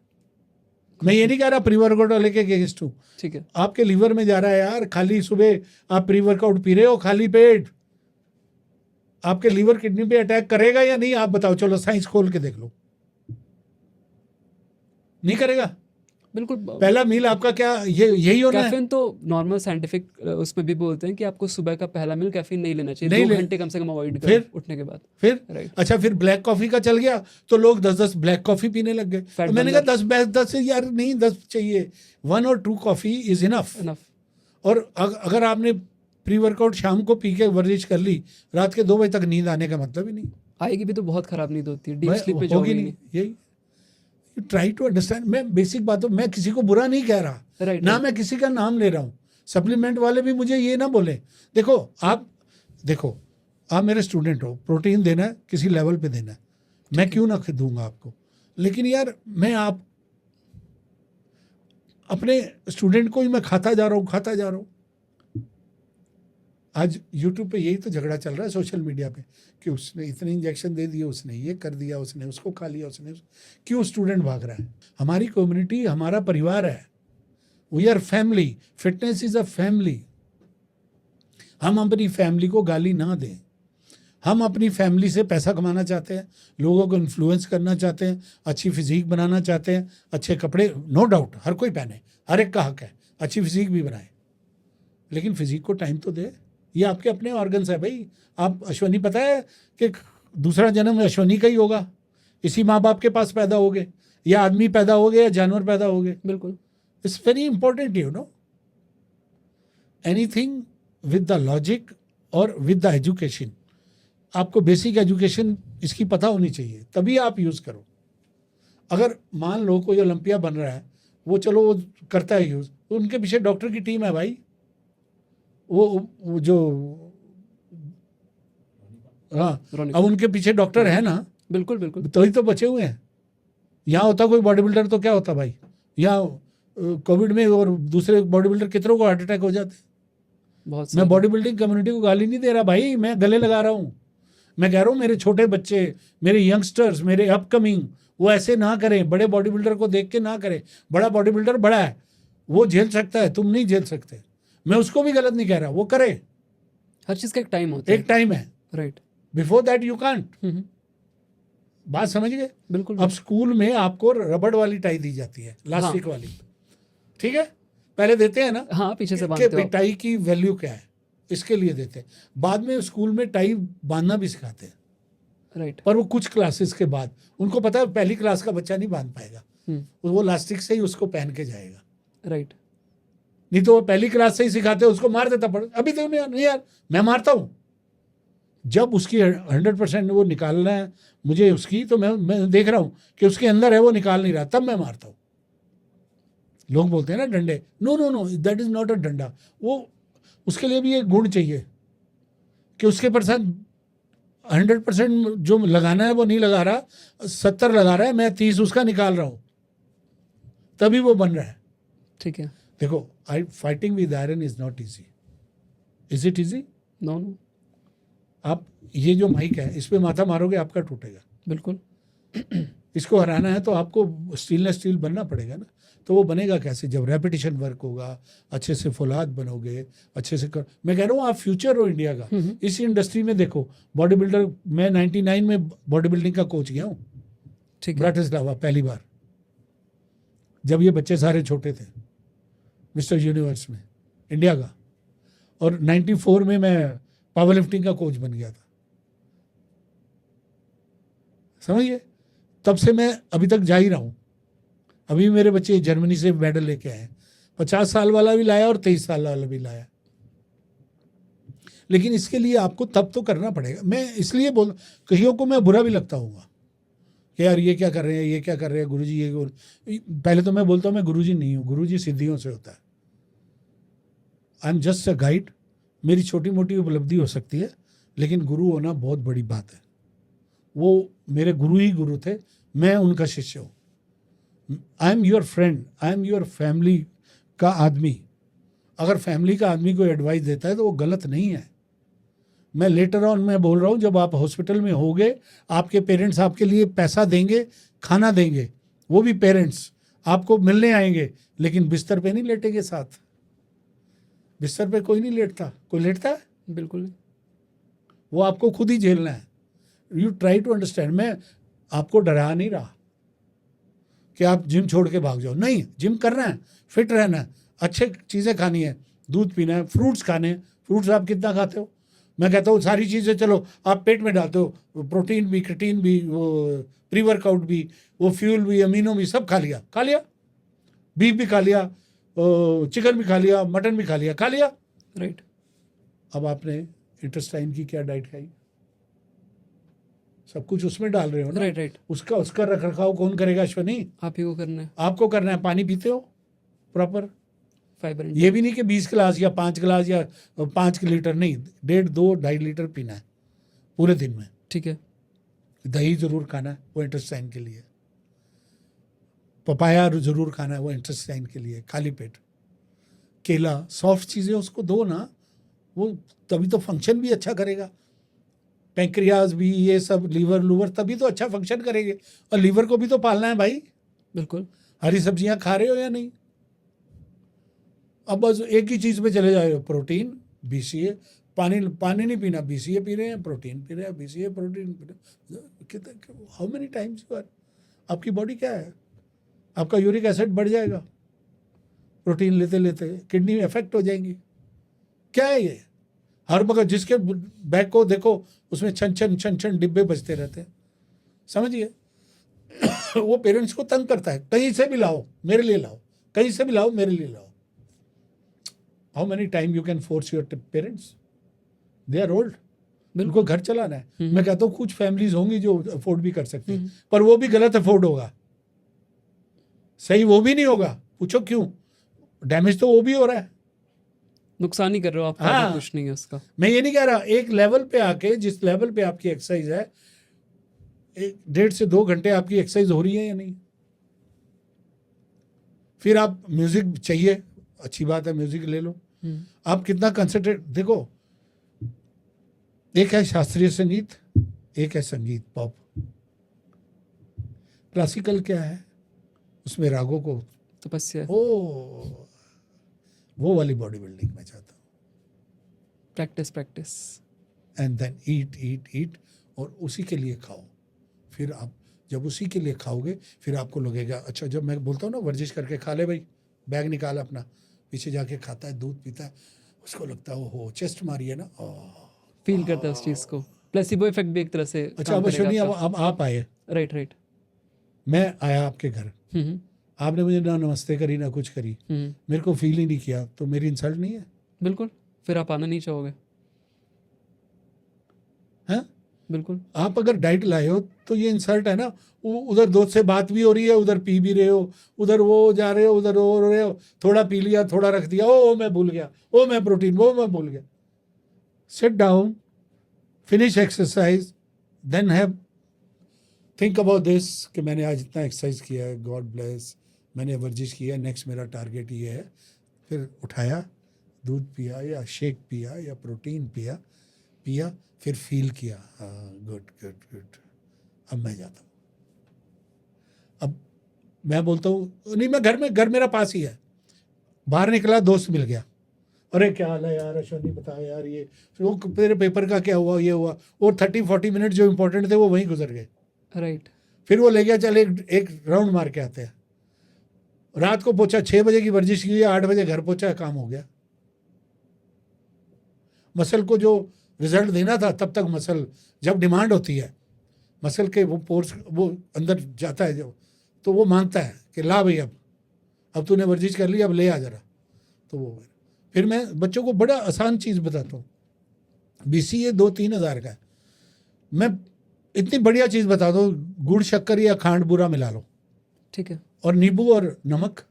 मैं ये नहीं कह रहा प्री वर्कआउट लेके अगेंस्ट हूँ, ठीक है, आपके लीवर में जा रहा है यार। खाली सुबह आप प्री वर्कआउट पी रहे हो खाली पेट, आपके लीवर किडनी पे अटैक करेगा या नहीं? आप बताओ, चलो साइंस खोल के देख लो। नहीं करेगा बिल्कुल। पहला मील आपका क्या यही होना है? कैफीन तो नॉर्मल साइंटिफिक उसमें भी बोलते हैं कि आपको सुबह का पहला मील कैफीन नहीं लेना चाहिए, 2 घंटे कम से कम अवॉइड करें उठने के बाद। फिर राइट। अच्छा, फिर ब्लैक कॉफी का चल गया तो लोग 10-10 ब्लैक कॉफी पीने लग गए। तो मैंने कहा 10 यार नहीं, 10 चाहिए, 1 और 2 कॉफी इज इनफ। और अगर आपने प्री वर्कआउट शाम को पी के वर्जिश कर ली, रात के 2 बजे तक नींद आने का मतलब ही नहीं। आएगी भी तो बहुत खराब नींद होती है, डीप स्लीप में जाओगे नहीं। यही ट्राई टू अंडरस्टैंड। मैं बेसिक बातों, मैं किसी को बुरा नहीं कह रहा, ना मैं किसी का नाम ले रहा हूँ। सप्लीमेंट वाले भी मुझे ये ना बोले, देखो आप मेरे स्टूडेंट हो, प्रोटीन देना है किसी लेवल पे देना है, मैं क्यों ना दूंगा आपको। लेकिन यार मैं आप अपने स्टूडेंट को ही मैं खाता जा रहा हूँ। आज यूट्यूब पे यही तो झगड़ा चल रहा है सोशल मीडिया पे कि उसने इतने इंजेक्शन दे दिए, उसने ये कर दिया, उसने उसको खा लिया, क्यों स्टूडेंट भाग रहा है? हमारी कम्युनिटी हमारा परिवार है, we are family, fitness is a family. हम अपनी फैमिली को गाली ना दें। हम अपनी फैमिली से पैसा कमाना चाहते हैं, लोगों को इन्फ्लुएंस करना चाहते हैं, अच्छी फिजिक बनाना चाहते हैं, अच्छे कपड़े नो डाउट हर कोई पहने, हर एक का हक है, अच्छी फिजिक भी बनाए, लेकिन फिजिक को टाइम तो दे। ये आपके अपने ऑर्गन्स है भाई। आप अश्वनी, पता है कि दूसरा जन्म अश्वनी का ही होगा, इसी माँ बाप के पास पैदा होगे, या आदमी पैदा होगे या जानवर पैदा होगे। बिल्कुल, it's very important, you know. Anything with the logic और विद द एजुकेशन। आपको बेसिक एजुकेशन इसकी पता होनी चाहिए, तभी आप यूज़ करो। अगर मान लो कोई ओलंपिया बन रहा है, वो चलो वो करता है यूज़, तो उनके पीछे डॉक्टर की टीम है भाई। वो जो हाँ, अब उनके पीछे डॉक्टर है ना, बिल्कुल बिल्कुल। तो ही तो बचे हुए हैं। यहाँ होता कोई बॉडी बिल्डर तो क्या होता भाई, यहाँ कोविड में और दूसरे बॉडी बिल्डर कितनों को हार्ट अटैक हो जाते। बहुत मैं बॉडी बिल्डिंग कम्युनिटी को गाली नहीं दे रहा भाई, मैं गले लगा रहा हूँ। मैं कह रहा हूँ मेरे छोटे बच्चे, मेरे यंगस्टर्स, मेरे अपकमिंग, वो ऐसे ना करें, बड़े बॉडी बिल्डर को देख के ना करें। बड़ा बॉडी बिल्डर बड़ा है, वो झेल सकता है, तुम नहीं झेल सकते। मैं उसको भी गलत नहीं कह रहा, वो करे। हर चीज़ का एक टाइम होता है। एक टाइम है, right. Before that you can't. बात समझ गए? बिल्कुल। अब स्कूल में आपको रबड़ वाली टाई दी जाती है, लास्टिक वाली, ठीक है, पहले देते हैं ना। हाँ, पीछे से बांधते हो। टाई की वैल्यू क्या है, इसके लिए देते हैं। बाद में स्कूल में टाई बांधना भी सिखाते हैं, राइट। पर वो कुछ क्लासेस के बाद। उनको पता है पहली क्लास का बच्चा नहीं बांध पाएगा, वो लास्टिक से ही उसको पहन के जाएगा। राइट। नहीं तो वो पहली क्लास से ही सिखाते हैं, उसको मार देता। पड़ अभी तो नहीं यार, मैं मारता हूँ। जब उसकी 100% वो निकालना है मुझे उसकी, तो मैं देख रहा हूँ कि उसके अंदर है, वो निकाल नहीं रहा, तब मैं मारता हूँ। लोग बोलते हैं ना डंडे, no no no, that is not a डंडा। वो उसके लिए भी एक गुण चाहिए कि उसके परसेंट 100% जो लगाना है वो नहीं लगा रहा, 70 लगा रहा है, मैं 30 उसका निकाल रहा हूँ, तभी वो बन रहा है। ठीक है। देखो, fighting with iron is not easy. Is it easy? No no. आप ये जो माइक है, इस पे माथा मारोगे आपका टूटेगा। बिल्कुल। इसको हराना है तो आपको स्टीलनेस स्टील बनना पड़ेगा ना। तो वो बनेगा कैसे? जब रेपिटेशन वर्क होगा, अच्छे से फौलाद बनोगे, अच्छे से मैं कह रहा हूँ आप फ्यूचर हो इंडिया का। इस इंडस्ट्री में देखो, बॉडी बिल्डर, मैं 99 में बॉडी बिल्डिंग का कोच गया हूँ, ठीक है। ब्राटिस्लावा, पहली बार, जब ये बच्चे सारे छोटे थे, मिस्टर यूनिवर्स में इंडिया का। और 94 में मैं पावर लिफ्टिंग का कोच बन गया था, समझिए। तब से मैं अभी तक जा ही रहा हूँ। अभी मेरे बच्चे जर्मनी से मेडल लेके आए, 50 साल वाला भी लाया और 23 साल वाला भी लाया। लेकिन इसके लिए आपको तब तो करना पड़ेगा। मैं इसलिए बोल, कईयों को मैं बुरा भी लगता हूँ कि यार ये क्या कर रहे हैं, ये क्या कर रहे हैं गुरुजी, ये। पहले तो मैं बोलता हूँ मैं गुरुजी नहीं हूँ, गुरुजी सिद्धियों से होता है। I am just a guide. मेरी छोटी मोटी उपलब्धि हो सकती है, लेकिन गुरु होना बहुत बड़ी बात है। वो मेरे गुरु ही गुरु थे, मैं उनका शिष्य हूँ। I am your friend, I am your family का आदमी। अगर फैमिली का आदमी कोई एडवाइस देता है तो वो गलत नहीं है। मैं लेटर ऑन मैं बोल रहा हूँ, जब आप हॉस्पिटल में होगे, आपके पेरेंट्स आपके लिए पैसा देंगे, खाना देंगे, वो भी पेरेंट्स आपको मिलने आएंगे, लेकिन बिस्तर पे नहीं लेटेंगे साथ। बिस्तर पे कोई नहीं लेटता। कोई लेटता है? बिल्कुल नहीं। वो आपको खुद ही झेलना है। You try to understand. मैं आपको डरा नहीं रहा कि आप जिम छोड़ के भाग जाओ, नहीं। जिम करना है, फिट रहना है, अच्छे चीज़ें खानी है, दूध पीना है, फ्रूट्स खाने हैं। फ्रूट्स आप कितना खाते हो? मैं कहता हूँ सारी चीज़ें चलो आप पेट में डालते हो, प्रोटीन भी, क्रिएटिन भी, वो प्री वर्कआउट भी, वो फ्यूल भी, अमीनो भी, सब खा लिया, बीफ भी खा लिया, चिकन भी खा लिया, मटन भी खा लिया। राइट। अब आपने इंटेस्टाइन की क्या डाइट खाई? सब कुछ उसमें डाल रहे हो ना। राइट। उसका रख रखाव कौन करेगा अश्वनी? आप ही को करना है। आपको करना है। पानी पीते हो प्रॉपर? फाइबर। ये भी नहीं कि 20 गिलास या 5 गिलास या 5 लीटर, नहीं, 1.5, 2, 2.5 लीटर पीना है पूरे दिन में। ठीक है। दही जरूर खाना है, वो इंटेस्टाइन के लिए। पपाया जरूर खाना है, वो इंटेस्टाइन के लिए, खाली पेट। केला, सॉफ्ट चीज़ें उसको दो ना, वो तभी तो फंक्शन भी अच्छा करेगा। पैंक्रियाज भी, ये सब, लीवर तभी तो अच्छा फंक्शन करेंगे। और लीवर को भी तो पालना है भाई। बिल्कुल। हरी सब्जियां खा रहे हो या नहीं? अब बस एक ही चीज़ पे चले जा रहे हो, प्रोटीन, BCA। पानी नहीं पीना, BCA पी रहे हैं, प्रोटीन पी रहे हैं, BCA प्रोटीन पी रहे हैं। How many times you are? आपकी बॉडी क्या है? आपका यूरिक एसिड बढ़ जाएगा प्रोटीन लेते लेते, किडनी में इफेक्ट हो जाएंगी। क्या है ये? हर वक्त जिसके बैग को देखो उसमें छन डिब्बे बजते रहते हैं, समझिए। वो पेरेंट्स को तंग करता है। कहीं से भी लाओ, मेरे लिए लाओ, कहीं से भी लाओ, मेरे लिए लाओ। How many time you can force your parents, they are old, उनको घर चलाना है। मैं कहता हूँ कुछ फैमिलीज होंगी जो अफोर्ड भी कर सकती हैं, पर वो भी गलत अफोर्ड होगा, सही वो भी नहीं होगा। पूछो क्यों? डैमेज तो वो भी हो रहा है, नुकसान ही कर रहे हो आप, फायदा कुछ नहीं है उसका। मैं ये नहीं कह रहा, एक लेवल पे आके जिस लेवल पे आपकी एक्सरसाइज है, 1.5 से 2 घंटे आपकी एक्सरसाइज हो रही है या नहीं, फिर आप म्यूजिक चाहिए, अच्छी बात है, म्यूजिक ले लो। आप कितना कंसंट्रेट, देखो एक है शास्त्रीय संगीत, एक है संगीत पॉप। क्लासिकल क्या है, उसमें रागों को तपस्या, वो वाली बॉडी बिल्डिंग मैं चाहता हूँ। प्रैक्टिस एंड देन ईट और उसी के लिए खाओ। फिर आप जब उसी के लिए खाओगे फिर आपको लगेगा अच्छा, जब मैं बोलता हूँ ना वर्जिश करके खा ले भाई, बैग निकाल अपना, पीछे जाके खाता है, दूध पीता है, उसको लगता है हो चेस्ट मारी है ना, फील करता है उस चीज को। प्लेसिबो इफेक्ट भी एक तरह से। अच्छा अब अश्विनी, अब आप आए, राइट, मैं आया आपके घर, आपने मुझे ना नमस्ते करी ना कुछ करी, मेरे को फील ही नहीं किया, तो मेरी इंसल्ट नहीं है? बिल्कुल, फिर आप आना नहीं चाहोगे। हैं? बिल्कुल। आप अगर डाइट लाए हो तो ये इंसल्ट है ना, उधर दोस्त से बात भी हो रही है, उधर पी भी रहे हो, उधर वो जा रहे हो, उधर वो हो रहे हो, थोड़ा पी लिया, थोड़ा रख दिया, ओ मैं भूल गया, ओ मैं प्रोटीन, वो मैं भूल गया। Sit down, finish exercise, then have think about this कि मैंने आज इतना एक्सरसाइज किया है, गॉड ब्लेस, मैंने वर्जिश की है, नेक्स्ट मेरा टारगेट ये है। फिर उठाया, दूध पिया या शेक पिया या प्रोटीन पिया, फिर फील किया, हाँ गुड, अब मैं जाता हूँ। अब मैं बोलता हूँ नहीं, मैं घर मेरा पास ही है, बाहर निकला, दोस्त मिल गया, अरे क्या हाल है यार अश्विनी, बता यार ये वो तेरे पेपर का क्या हुआ, ये हुआ, और 30-40 मिनट जो इंपॉर्टेंट थे वो वहीं गुजर गए। राइट। फिर वो ले गया, चल एक राउंड मार के आते हैं। रात को पहुंचा, 6 बजे की वर्जिश की, 8 बजे घर पहुंचा, काम हो गया। मसल को जो रिजल्ट देना था तब तक मसल, जब डिमांड होती है मसल के, वो पोर्स वो अंदर जाता है जो, तो वो मांगता है कि ला भाई अब तूने वर्जिश कर ली, अब ले आ जरा, तो वो फिर मैं बच्चों को बड़ा आसान चीज़ बताता हूँ। BCA 2-3 हज़ार का है, मैं इतनी बढ़िया चीज़ बता दो, गुड़ शक्कर या खांड बुरा मिला लो, ठीक है, और नींबू और नमक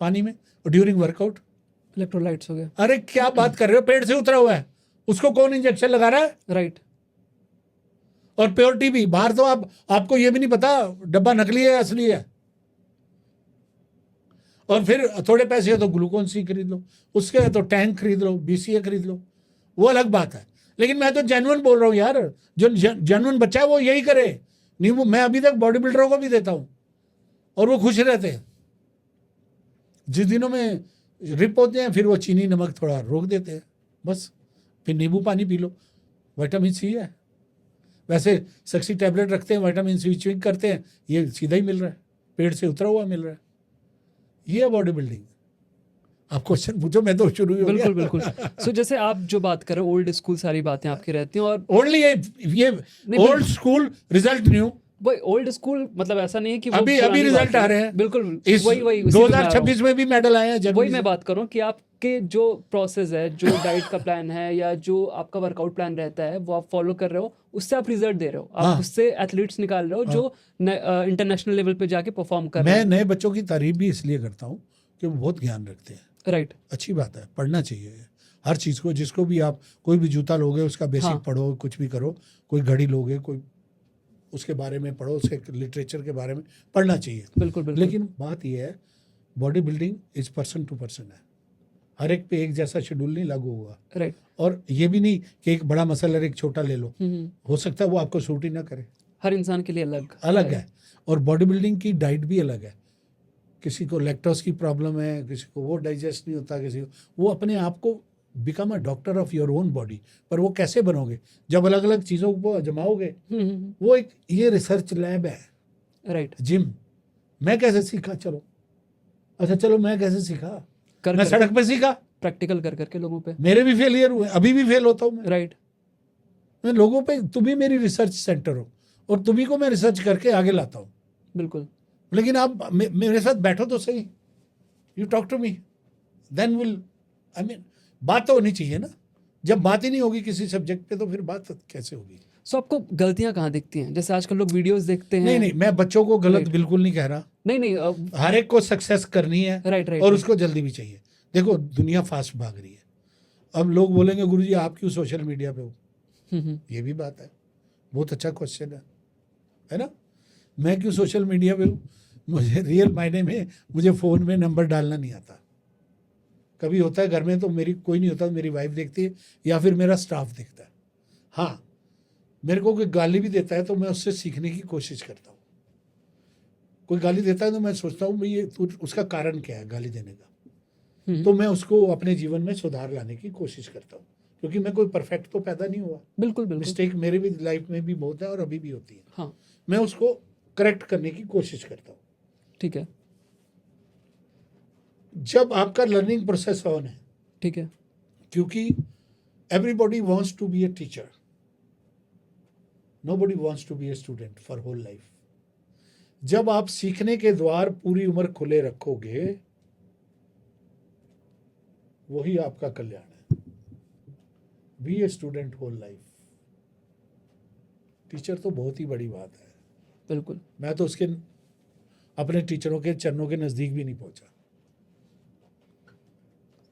पानी में, और ड्यूरिंग वर्कआउट, इलेक्ट्रोलाइट्स हो गया। अरे क्या बात कर रहे हो, पेट से उतरा हुआ है, उसको कौन इंजेक्शन लगा रहा है? राइट। और प्योरिटी भी, बाहर तो आपको ये भी नहीं पता डब्बा नकली है असली है। और फिर थोड़े पैसे हो तो ग्लूकोन सी खरीद लो, उसके है तो टैंक खरीद लो, BCA खरीद लो, वो अलग बात है। लेकिन मैं तो जेन्युइन बोल रहा हूँ यार, जो जेन्युइन बच्चा है वो यही करे। नींबू मैं अभी तक बॉडी बिल्डरों को भी देता हूँ और वो खुश रहते हैं। जिस दिनों में रिप होते हैं फिर वो चीनी नमक थोड़ा रोक देते हैं, बस फिर नींबू पानी पी लो, विटामिन C है। वैसे सक्सी टैबलेट रखते हैं, विटामिन C च्विंग करते हैं, ये सीधा ही मिल रहा है, पेट से उतरा हुआ मिल रहा है। ये है बॉडी बिल्डिंग। आप क्वेश्चन पूछो, मैं तो शुरू ही हो गया। बिल्कुल। सो जैसे आप जो बात कर रहे हो, ओल्ड स्कूल सारी बातें आपकी रहती हैं, और ओनली ये ओल्ड स्कूल रिजल्ट न्यू, वही ओल्ड स्कूल, मतलब ऐसा नहीं है कि वो अभी रिजल्ट आ रहे हैं। बिल्कुल इस वही 2026 में भी मेडल आए हैं। वही मैं बात करूं कि आपके जो प्रोसेस है, जो डाइट का प्लान है या जो आपका वर्कआउट प्लान रहता है, वो आप फॉलो कर रहे हो, उससे आप रिजल्ट दे रहे हो, आप उससे एथलीट्स निकाल रहे हो जो इंटरनेशनल लेवल पे जाके परफॉर्म कर रहे हैं। मैं नए बच्चों की तारीफ भी इसलिए करता हूँ कि वो बहुत ज्ञान रखते हैं। राइट। अच्छी बात है, पढ़ना चाहिए हर चीज़ को। जिसको भी आप कोई भी जूता लोगे उसका बेसिक पढ़ो, कुछ भी करो, कोई घड़ी लोगे कोई उसके बारे में पढ़ो, उसके लिटरेचर के बारे में पढ़ना चाहिए। बिल्कुल। लेकिन बात यह है, body building is person to person है, हर एक पे एक जैसा शेड्यूल नहीं लागू होगा। राइट। और ये भी नहीं कि एक बड़ा मसल और एक छोटा ले लो, हो सकता है वो आपको सूट ही ना करे। हर इंसान के लिए अलग है। और बॉडी बिल्डिंग की डाइट भी अलग है। किसी को लैक्टोज की प्रॉब्लम है, किसी को वो डाइजेस्ट नहीं होता, किसी को वो अपने आप को become a doctor of your own body. पर वो कैसे बनोगे? जब अलग अलग चीज़ों को जमाओगे। वो एक ये रिसर्च लैब है। राइट। जिम मैं कैसे सीखा? चलो मैं कैसे सीखा? मैं सड़क पे सीखा, प्रैक्टिकल कर करके लोगों पे। मेरे भी फेलियर हुए, अभी भी फेल होता हूँ मैं। राइट। मैं लोगों पे, तुम ही मेरी रिसर्च सेंटर हो और तुम्ही को मैं रिसर्च करके आगे लाता हूँ। बिल्कुल। लेकिन आप मेरे साथ बैठो तो सही, you talk to me, then will, I mean बात तो होनी चाहिए ना। जब बात ही नहीं होगी किसी सब्जेक्ट पे तो फिर बात कैसे होगी? सो आपको गलतियां कहाँ दिखती हैं? जैसे आजकल लोग वीडियोस देखते हैं। नहीं नहीं, मैं बच्चों को गलत बिल्कुल नहीं कह रहा। नहीं नहीं, हर एक को सक्सेस करनी है, राइट राइट, और उसको जल्दी भी चाहिए। देखो दुनिया फास्ट भाग रही है। अब लोग बोलेंगे गुरुजी आप क्यों सोशल मीडिया पे हो? ये भी बात है, बहुत अच्छा क्वेश्चन है ना। मैं क्यों सोशल मीडिया पे हूँ? मुझे रियल मायने में मुझे फ़ोन में नंबर डालना नहीं आता। कभी होता है घर में तो मेरी कोई नहीं होता, मेरी वाइफ देखती है या फिर मेरा स्टाफ देखता है। हाँ, मेरे को कोई गाली भी देता है तो मैं उससे सीखने की कोशिश करता हूँ। कोई गाली देता है तो मैं सोचता हूँ भाई ये उसका कारण क्या है गाली देने का, तो मैं उसको अपने जीवन में सुधार लाने की कोशिश करता हूँ, क्योंकि मैं कोई परफेक्ट तो पैदा नहीं हुआ। बिल्कुल बिल्कुल, मिस्टेक मेरे भी लाइफ में भी बहुत है और अभी भी होती है। हाँ मैं उसको करेक्ट करने की कोशिश करता हूँ। ठीक है जब आपका लर्निंग प्रोसेस ऑन है, ठीक है, क्योंकि everybody wants to be a teacher, nobody wants to be a student for whole life. जब आप सीखने के द्वार पूरी उम्र खुले रखोगे, वही आपका कल्याण है। Be a student whole life. Teacher तो बहुत ही बड़ी बात है। बिल्कुल, मैं तो उसके अपने टीचरों के चरणों के नजदीक भी नहीं पहुंचा।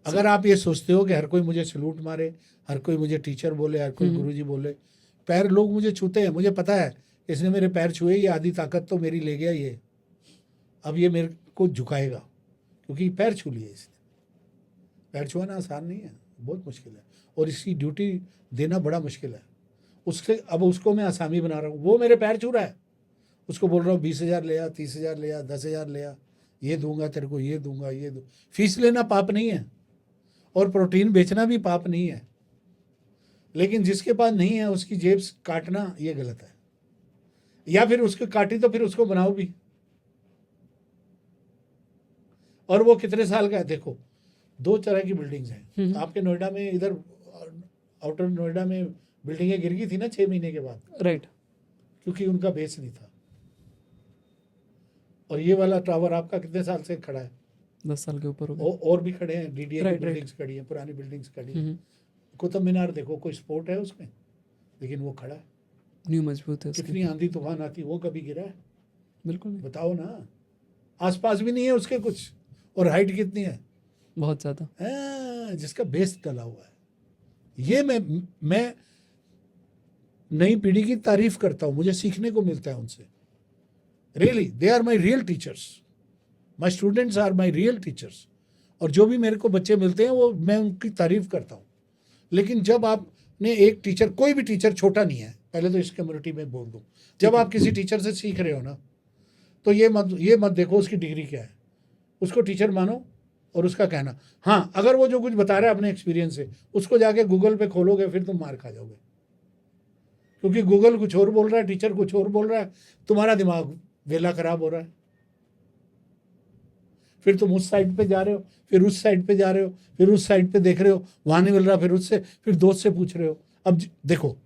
अगर आप ये सोचते हो कि हर कोई मुझे सैल्यूट मारे, हर कोई मुझे टीचर बोले, हर कोई गुरुजी बोले, पैर लोग मुझे छूते हैं, मुझे पता है इसने मेरे पैर छुए, ये आधी ताकत तो मेरी ले गया ये, अब ये मेरे को झुकाएगा क्योंकि पैर छू लिए इसने। पैर छुआना आसान नहीं है, बहुत मुश्किल है, और इसकी ड्यूटी देना बड़ा मुश्किल है। उसके अब उसको मैं आसामी बना रहा हूँ, वो मेरे पैर छू रहा है, उसको बोल रहा हूँ 20,000 ले आ, 30,000 ले आ, 10,000 ले आ, ये दूंगा तेरे को, ये दूंगा, ये दूँ। फीस लेना पाप नहीं है और प्रोटीन बेचना भी पाप नहीं है, लेकिन जिसके पास नहीं है उसकी जेब काटना ये गलत है। या फिर उसको काटी तो फिर उसको बनाओ भी। और वो कितने साल का है? देखो 2 तरह की बिल्डिंग्स हैं आपके नोएडा में। इधर आउटर नोएडा में बिल्डिंगें गिर गई थी ना 6 महीने के बाद, राइट, क्योंकि उनका बेस नहीं था। और ये वाला टावर आपका कितने साल से खड़ा है? 10 साल के ऊपर हो गया। और भी खड़े हैं, डीडीए की Right, बिल्डिंग्स खड़ी हैं, पुरानी बिल्डिंग्स खड़ी हैं। कुतुब मीनार देखो, कोई स्पोर्ट है उसमें, लेकिन वो खड़ा है। न्यू मजबूत है उसकी। कितनी आंधी तूफान आती, वो कभी गिरा है? बिल्कुल नहीं, बताओ ना। आसपास भी नहीं है उसके कुछ, और हाइट कितनी है? बहुत ज़्यादा। जिसका बेस डला हुआ है। ये मैं नई पीढ़ी की तारीफ करता हूँ, मुझे सीखने को मिलता है उनसे। Really they are my real teachers, my students are my real teachers. और जो भी मेरे को बच्चे मिलते हैं वो मैं उनकी तारीफ करता हूँ। लेकिन जब आपने एक टीचर, कोई भी टीचर छोटा नहीं है, पहले तो इस कम्युनिटी में बोल दूँ, जब आप किसी टीचर से सीख रहे हो ना, तो ये मत देखो उसकी डिग्री क्या है, उसको टीचर मानो और उसका कहना। हाँ, अगर वो जो कुछ बता रहा है अपने एक्सपीरियंस से, उसको जाके गूगल पे खोलोगे फिर तुम मार खा जाओगे, क्योंकि गूगल कुछ और बोल रहा है, टीचर कुछ और बोल रहा है, तुम्हारा दिमाग वेला खराब हो रहा है। फिर तुम उस साइड पे जा रहे हो, फिर उस साइड पे जा रहे हो, फिर उस साइड पे देख रहे हो, वहां नहीं मिल रहा, फिर उससे, फिर दोस्त से पूछ रहे हो। अब देखो,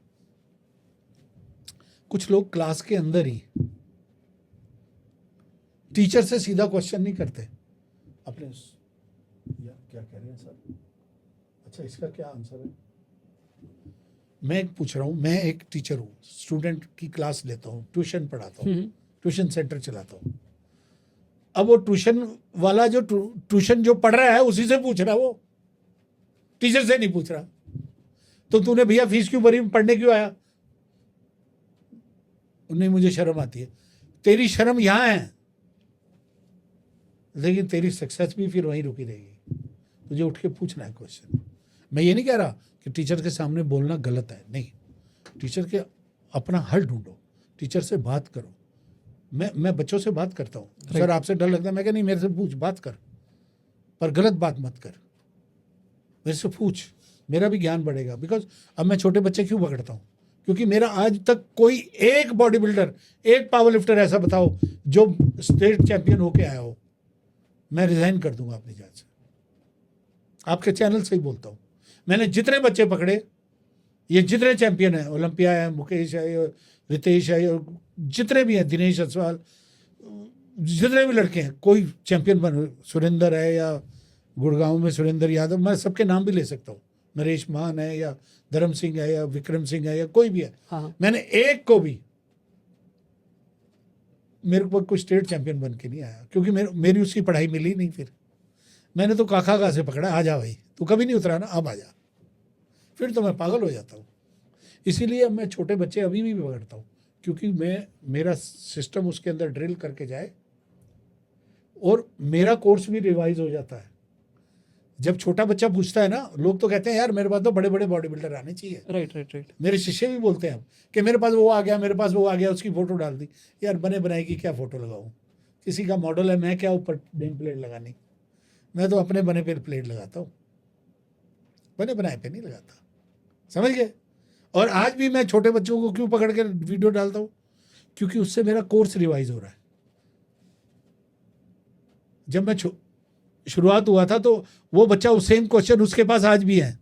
कुछ लोग क्लास के अंदर ही टीचर से सीधा क्वेश्चन नहीं करते अपने, यार क्या कह रहे हैं सर, अच्छा इसका क्या आंसर है। मैं एक पूछ रहा हूँ, मैं एक टीचर हूँ, स्टूडेंट की क्लास लेता हूँ, ट्यूशन पढ़ाता हूँ, ट्यूशन सेंटर चलाता हूँ। अब वो ट्यूशन वाला जो ट्यूशन जो पढ़ रहा है उसी से पूछ रहा है, वो टीचर से नहीं पूछ रहा। तो तूने भैया फीस क्यों भरी, पढ़ने क्यों आया? नहीं, मुझे शर्म आती है। तेरी शर्म यहाँ है, लेकिन तेरी सक्सेस भी फिर वहीं रुकी रहेगी। तुझे उठ के पूछना है क्वेश्चन। मैं ये नहीं कह रहा कि टीचर के सामने बोलना गलत है, नहीं, टीचर के अपना हल ढूंढो, टीचर से बात करो। मैं बच्चों से बात करता हूँ, सर आपसे डर लगता है, मैं क्या नहीं, मेरे से पूछ, बात कर, पर गलत बात मत कर, मेरे से पूछ, मेरा भी ज्ञान बढ़ेगा। बिकॉज अब मैं छोटे बच्चे क्यों पकड़ता हूँ? क्योंकि मेरा आज तक कोई एक बॉडी बिल्डर, एक पावर लिफ्टर ऐसा बताओ जो स्टेट चैंपियन होके आया हो, मैं रिजाइन कर दूंगा अपनी जान से। आपके चैनल से ही बोलता हूँ, मैंने जितने बच्चे पकड़े, ये जितने चैंपियन हैं, ओलंपिया है, मुकेश है, रितेश है, और जितने भी हैं, दिनेश असवाल, जितने भी लड़के हैं, कोई चैंपियन बन, सुरेंद्र है या गुड़गांव में सुरेंद्र यादव, मैं सबके नाम भी ले सकता हूँ, नरेश मान है या धर्म सिंह है या विक्रम सिंह है या कोई भी है। हाँ। मैंने एक को भी, मेरे को कोई स्टेट चैंपियन बन के नहीं आया, क्योंकि मेरी उसकी पढ़ाई मिली नहीं। फिर मैंने तो काका से पकड़ा, आ जा भाई, तू कभी नहीं उतरा ना, अब आ जा। फिर तो मैं पागल हो जाता हूँ। इसीलिए अब मैं छोटे बच्चे अभी भी पकड़ता हूँ, क्योंकि मेरा सिस्टम उसके अंदर ड्रिल करके जाए और मेरा कोर्स भी रिवाइज हो जाता है। जब छोटा बच्चा पूछता है ना, लोग तो कहते हैं यार मेरे पास तो बड़े बड़े बॉडी बिल्डर आने चाहिए। राइट। मेरे शिष्य भी बोलते हैं कि मेरे पास वो आ गया, मेरे पास वो आ गया, उसकी फोटो डाल दी। यार बने बनाए की क्या फोटो लगाऊं? किसी का मॉडल है, मैं क्या ऊपर नेम प्लेट लगानी? मैं तो अपने बने पे प्लेट लगाता हूँ, बने बनाए पे नहीं लगाता। समझ गए? और आज भी मैं छोटे बच्चों को क्यों पकड़ के वीडियो डालता हूँ? क्योंकि उससे मेरा कोर्स रिवाइज हो रहा है। जब मैं शुरुआत हुआ था तो वो बच्चा उस सेम क्वेश्चन उसके पास आज भी है,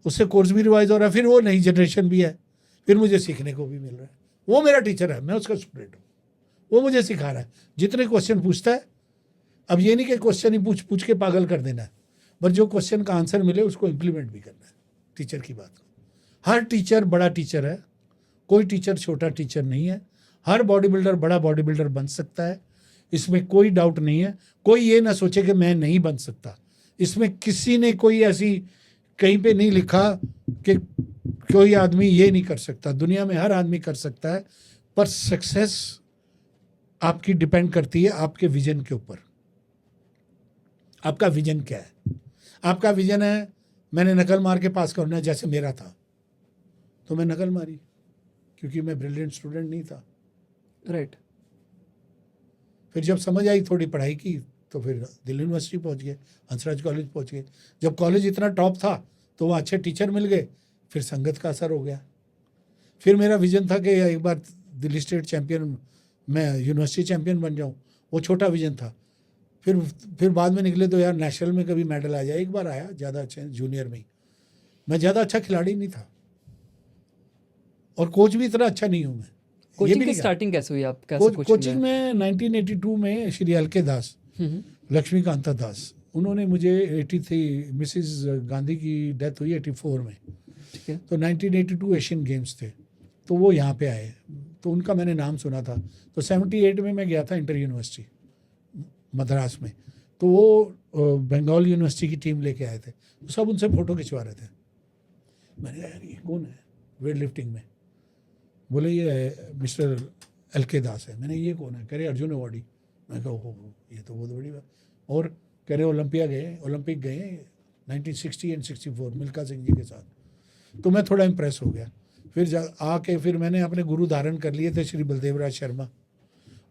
उससे कोर्स भी रिवाइज हो रहा है। फिर वो नई जनरेशन भी है, फिर मुझे सीखने को भी मिल रहा है। वो मेरा टीचर है, मैं उसका स्टूडेंट हूँ, वो मुझे सिखा रहा है। जितने क्वेश्चन पूछता है, अब ये नहीं कि क्वेश्चन ही पूछ पूछ के पागल कर देना है, पर जो क्वेश्चन का आंसर मिले उसको इम्प्लीमेंट भी करना है। टीचर की बात, हर टीचर बड़ा टीचर है, कोई टीचर छोटा टीचर नहीं है। हर बॉडी बिल्डर बड़ा बॉडी बिल्डर बन सकता है, इसमें कोई डाउट नहीं है। कोई ये ना सोचे कि मैं नहीं बन सकता। इसमें किसी ने कोई ऐसी कहीं पे नहीं लिखा कि कोई आदमी ये नहीं कर सकता। दुनिया में हर आदमी कर सकता है, पर सक्सेस आपकी डिपेंड करती है आपके विजन के ऊपर। आपका विजन क्या है? आपका विजन है मैंने नकल मार के पास करना है, जैसे मेरा था, तो मैं नकल मारी क्योंकि मैं ब्रिलियंट स्टूडेंट नहीं था। राइट। फिर जब समझ आई थोड़ी पढ़ाई की, तो फिर दिल्ली यूनिवर्सिटी पहुंच गए, हंसराज कॉलेज पहुंच गए। जब कॉलेज इतना टॉप था तो वहाँ अच्छे टीचर मिल गए, फिर संगत का असर हो गया। फिर मेरा विजन था कि एक बार दिल्ली स्टेट चैम्पियन, मैं यूनिवर्सिटी चैम्पियन बन जाऊँ, वो छोटा विजन था। फिर बाद में निकले तो यार नेशनल में कभी मेडल आ जाए। एक बार आया, ज़्यादा अच्छे जूनियर में ही। मैं ज़्यादा अच्छा खिलाड़ी नहीं था और कोच भी इतना अच्छा नहीं हूँ मैं। कोचिंग की स्टार्टिंग कैसे हुई? आप कैसे कोचिंग में 1982 में श्री एल.के. दास, लक्ष्मीकांता दास, उन्होंने मुझे 83, मिसिस गांधी की डेथ हुई 84 में, ठीक है। तो 1982 एशियन गेम्स थे, तो वो यहाँ पे आए, तो उनका मैंने नाम सुना था। तो 78 में मैं गया था इंटर यूनिवर्सिटी मद्रास में, तो वो बंगाल यूनिवर्सिटी की टीम लेके आए थे, तो सब उनसे फ़ोटो खिंचवा रहे थे। मैंने कहा यार ये कौन है वेट लिफ्टिंग में? बोले ये मिस्टर एल.के. दास है। मैंने ये कौन है? कह रहे अर्जुन अवार्डी। मैं कहा हो ये तो बहुत बड़ी बात। और कह रहे ओलंपिक गए 1960 एंड 64 मिल्खा सिंह जी के साथ। तो मैं थोड़ा इम्प्रेस हो गया। फिर आके फिर मैंने अपने गुरु धारण कर लिए थे श्री बलदेव राज शर्मा,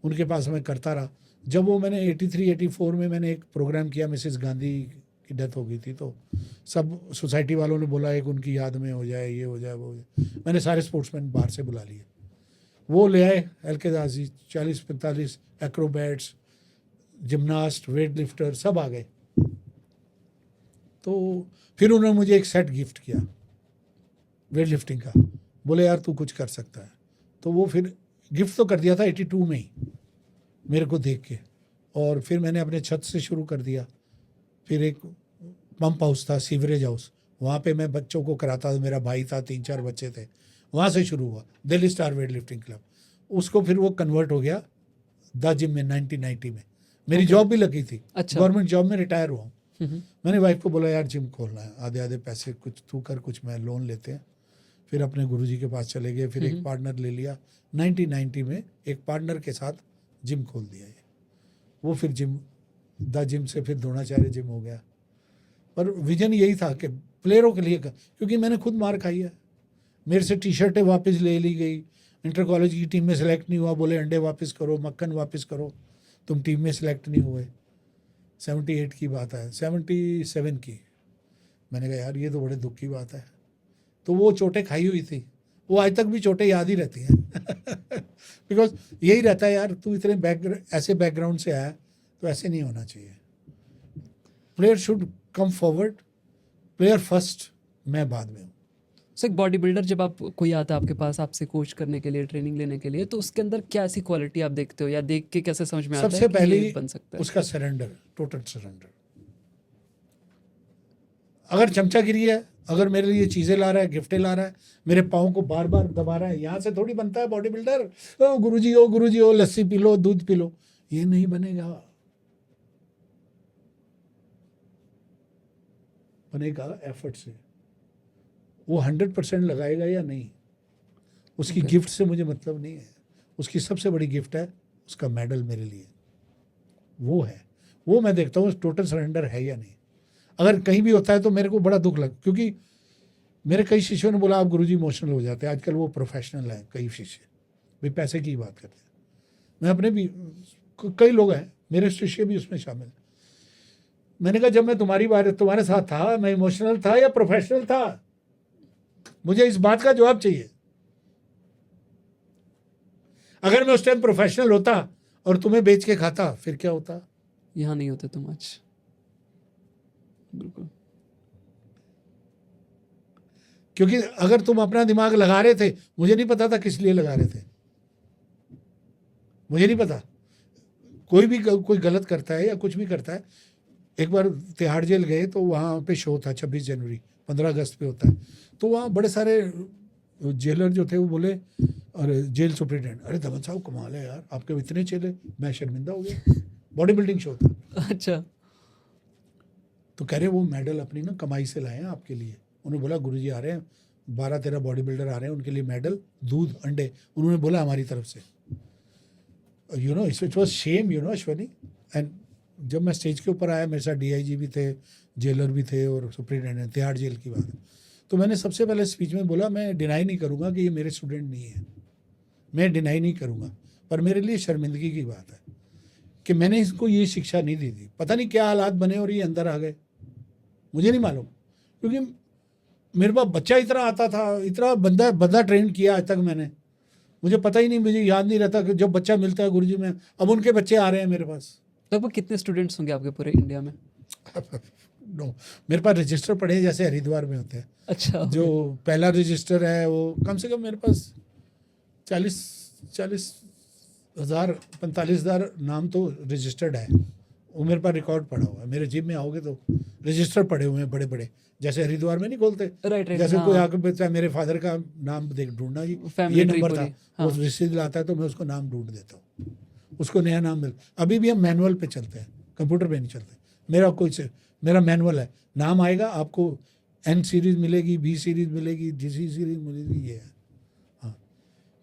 उनके पास मैं करता रहा। जब वो मैंने 83-84 में मैंने एक प्रोग्राम किया, मिसिस गांधी की डेथ हो गई थी, तो सब सोसाइटी वालों ने बोला एक उनकी याद में हो जाए, ये हो जाए, वो हो जाए। मैंने सारे स्पोर्ट्समैन बाहर से बुला लिए, वो ले आए LK. Das ji, 40-45 acrobats, gymnast, weight lifter सब आ गए। तो फिर उन्होंने मुझे एक सेट गिफ्ट किया वेट लिफ्टिंग का, बोले यार तू कुछ कर सकता है। तो वो फिर गिफ्ट तो कर दिया था 82 में ही मेरे को देख के, और फिर मैंने अपने छत से शुरू कर दिया। फिर एक पंप हाउस था, सीवरेज हाउस, वहाँ पे मैं बच्चों को कराता था। मेरा भाई था, 3-4 बच्चे थे, वहाँ से शुरू हुआ Delhi star weight lifting club. उसको फिर वो कन्वर्ट हो गया द जिम में 1990 में। मेरी जॉब भी लगी थी, अच्छा। गवर्नमेंट जॉब में रिटायर हुआ हूँ। मैंने वाइफ को बोला यार जिम खोलना है, आधे आधे पैसे कुछ तू कर, कुछ मैं लोन लेते हैं। फिर अपने गुरुजी के पास चले गए, फिर एक पार्टनर ले लिया। 1990 में एक पार्टनर के साथ जिम खोल दिया ये। वो फिर द जिम से फिर द्रोणाचार्य जिम हो गया। पर विजन यही था कि प्लेयरों के लिए, क्योंकि मैंने खुद मार खाई है। मेरे से टी शर्टें वापस ले ली गई, इंटर कॉलेज की टीम में सेलेक्ट नहीं हुआ, बोले अंडे वापस करो, मक्खन वापस करो, तुम टीम में सेलेक्ट नहीं हुए। 78 की बात है, 77 की। मैंने कहा यार ये तो बड़े दुख की बात है। तो वो चोटें खाई हुई थी, वो आज तक भी चोटें याद ही रहती हैं। बिकॉज यही रहता है यार, तू इतने ऐसे बैकग्राउंड से आया तो ऐसे नहीं होना चाहिए। Player should come forward, player first, मैं बाद में हूँ। सो एक बॉडी बिल्डर जब आप कोई आता है आपके पास आपसे कोच करने के लिए, ट्रेनिंग लेने के लिए, तो उसके अंदर क्या ऐसी क्वालिटी आप देखते हो या देख के कैसे समझ में आता सबसे है कि पहले ये बन सकता है? उसका सरेंडर, टोटल सरेंडर। अगर चमचागिरी है, अगर मेरे लिए चीजें ला रहा है, गिफ्टें ला रहा है, मेरे पाँव को बार बार दबा रहा है, यहाँ से थोड़ी बनता है बॉडी बिल्डर। ओ गुरुजी ओ लस्सी पी लो, दूध पी लो, ये नहीं बनेगा। बनेगा एफर्ट से। वो 100% लगाएगा या नहीं, उसकी गिफ्ट से मुझे मतलब नहीं है। उसकी सबसे बड़ी गिफ्ट है उसका मेडल मेरे लिए, वो है। वो मैं देखता हूँ टोटल सरेंडर है या नहीं। अगर कहीं भी होता है तो मेरे को बड़ा दुख लगता, क्योंकि मेरे कई शिष्यों ने बोला आप गुरुजी इमोशनल हो जाते हैं। आजकल वो प्रोफेशनल हैं कई शिष्य, भाई पैसे की बात करते हैं। मैं अपने भी कई लोग हैं, मेरे शिष्य भी उसमें शामिल। मैंने कहा जब मैं तुम्हारे साथ था, मैं इमोशनल था या प्रोफेशनल था? मुझे इस बात का जवाब चाहिए। अगर मैं उस टाइम प्रोफेशनल होता और तुम्हें बेच के खाता, फिर क्या होता? यहाँ नहीं होते तुम आज। बिल्कुल। क्योंकि अगर तुम अपना दिमाग लगा रहे थे, मुझे नहीं पता था किस लिए लगा रहे थे, मुझे नहीं पता। कोई गलत करता है या कुछ भी करता है। एक बार तिहाड़ जेल गए तो वहाँ पे शो था 26 जनवरी, 15 अगस्त पे होता है। तो वहाँ बड़े सारे जेलर जो थे वो बोले, अरे जेल सुप्रिटेंडेंट, अरे धवन साहब कमाल है यार, आपके इतने चेले। मैं शर्मिंदा हो गया। बॉडी बिल्डिंग शो था। अच्छा। तो कह रहे वो मेडल अपनी ना कमाई से लाए हैं आपके लिए। उन्होंने बोला गुरुजी आ रहे हैं, 12-13 बॉडी बिल्डर आ रहे हैं, उनके लिए मेडल, दूध, अंडे, उन्होंने बोला हमारी तरफ से। You know it was shame, you know Ashwani. And जब मैं स्टेज के ऊपर आया, मेरे साथ DIG भी थे, जेलर भी थे और सुप्रिटेंडेंट, तिहाड़ जेल की बात। तो मैंने सबसे पहले स्पीच में बोला मैं डिनाई नहीं करूँगा कि ये मेरे स्टूडेंट नहीं है, मैं डिनाई नहीं करूँगा, पर मेरे लिए शर्मिंदगी की बात है कि मैंने इसको ये शिक्षा नहीं दी थी। पता नहीं क्या हालात बने और ये अंदर आ गए, मुझे नहीं मालूम। क्योंकि मेरे पास बच्चा इतना आता था, इतना बंदा ट्रेन किया आज तक मैंने, मुझे पता ही नहीं, मुझे याद नहीं रहता कि जब बच्चा मिलता है गुरुजी में। अब उनके बच्चे आ रहे हैं मेरे पास। लगभग कितने स्टूडेंट्स होंगे आपके पूरे इंडिया में? नो, मेरे पास रजिस्टर पड़े हैं जैसे हरिद्वार में होते हैं। अच्छा। जो पहला रजिस्टर है वो कम से कम मेरे पास 40,000 45,000 नाम तो रजिस्टर्ड है। वो मेरे पास रिकॉर्ड पड़ा हुआ है। मेरे जिम में आओगे तो रजिस्टर पड़े हुए हैं बड़े बड़े, जैसे हरिद्वार में नहीं खोलते। राइट। जैसे कोई आके बोलता है मेरे फादर का नाम देख ढूंढना जी, ये नंबर था, वो रसीद लाता है तो मैं उसको नाम ढूंढ देता हूँ, उसको नया नाम मिल। अभी भी हम मैनुअल पे चलते हैं, कंप्यूटर पे नहीं चलते। मेरा मैनुअल है, नाम आएगा आपको, N सीरीज मिलेगी, B सीरीज मिलेगी, GC सीरीज मिलेगी, ये है। हाँ,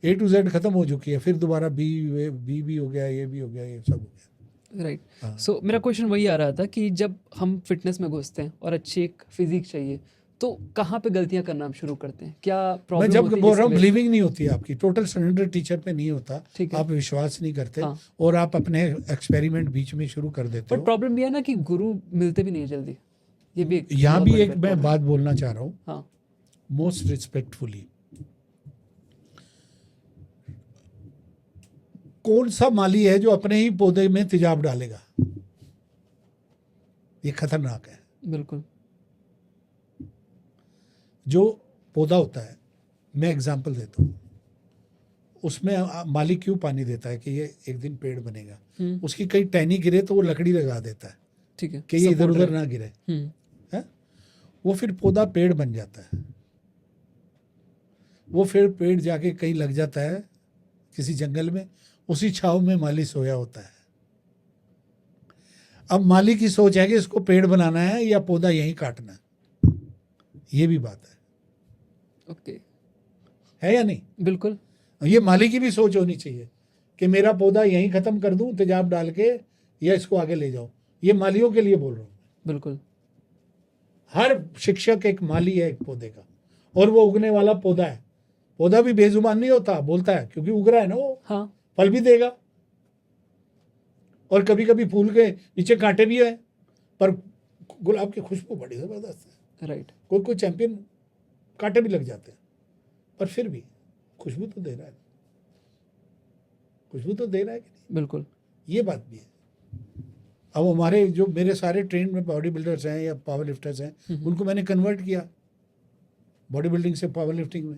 A to Z खत्म हो चुकी है, फिर दोबारा B भी हो गया, ये भी हो गया, ये सब हो गया। राइट। सो मेरा क्वेश्चन वही आ रहा था कि जब हम फिटनेस में घुसते हैं और अच्छी एक फिजिक चाहिए, तो कहाँ पे गलतियां करना हम शुरू करते हैं? क्या प्रॉब्लम मैं जब होती है बोल रहा हूँ जिसकी वजह बिलीविंग नहीं होती है आपकी, टोटल सरेंडर टीचर पे नहीं होता, ठीक है। आप विश्वास नहीं करते, हाँ। और आप अपने एक्सपेरिमेंट बीच में शुरू कर देते बट हो। प्रॉब्लम ये है ना कि गुरु मिलते भी नहीं है जल्दी, ये भी यहाँ बहुत भी बड़ी एक मैं problem बात बोलना चाह रहा हूँ, है। हाँ। मोस्ट रिस्पेक्टफुली, कौन सा माली है जो अपने ही पौधे में तेजाब डालेगा? ये खतरनाक है। बिल्कुल। जो पौधा होता है, मैं एग्जांपल देता हूँ, उसमें माली क्यों पानी देता है कि ये एक दिन पेड़ बनेगा। उसकी कई टहनी गिरे तो वो लकड़ी लगा देता है, ठीक है, कि ये इधर उधर ना गिरे, है। वो फिर पौधा पेड़ बन जाता है। वो फिर पेड़ जाके कहीं लग जाता है किसी जंगल में, उसी छाव में माली सोया होता है। अब माली की सोच है कि इसको पेड़ बनाना है या पौधा यहीं काटना है, ये भी बात है। ओके। है या नहीं? बिल्कुल। ये माली की भी सोच होनी चाहिए कि मेरा पौधा यहीं खत्म कर दूं तेजाब डाल के, या इसको आगे ले जाओ। ये मालियों के लिए बोल रहा हूँ। बिल्कुल। हर शिक्षक एक माली है एक पौधे का, और वो उगने वाला पौधा है। पौधा भी बेजुबान नहीं होता, बोलता है, क्योंकि उग रहा है ना वो। हाँ। फल भी देगा, और कभी कभी फूल के नीचे कांटे भी है, पर गुलाब की खुशबू बड़ी जबरदस्त है। राइट। कोई चैंपियन कांटे भी लग जाते हैं, पर फिर भी खुशबू तो दे रहा है, खुशबू तो दे रहा है कि नहीं? बिल्कुल। ये बात भी है। अब हमारे जो मेरे सारे ट्रेन में बॉडी बिल्डर्स हैं या पावर लिफ्टर्स हैं, उनको मैंने कन्वर्ट किया। बॉडी बिल्डिंग से पावर लिफ्टिंग में,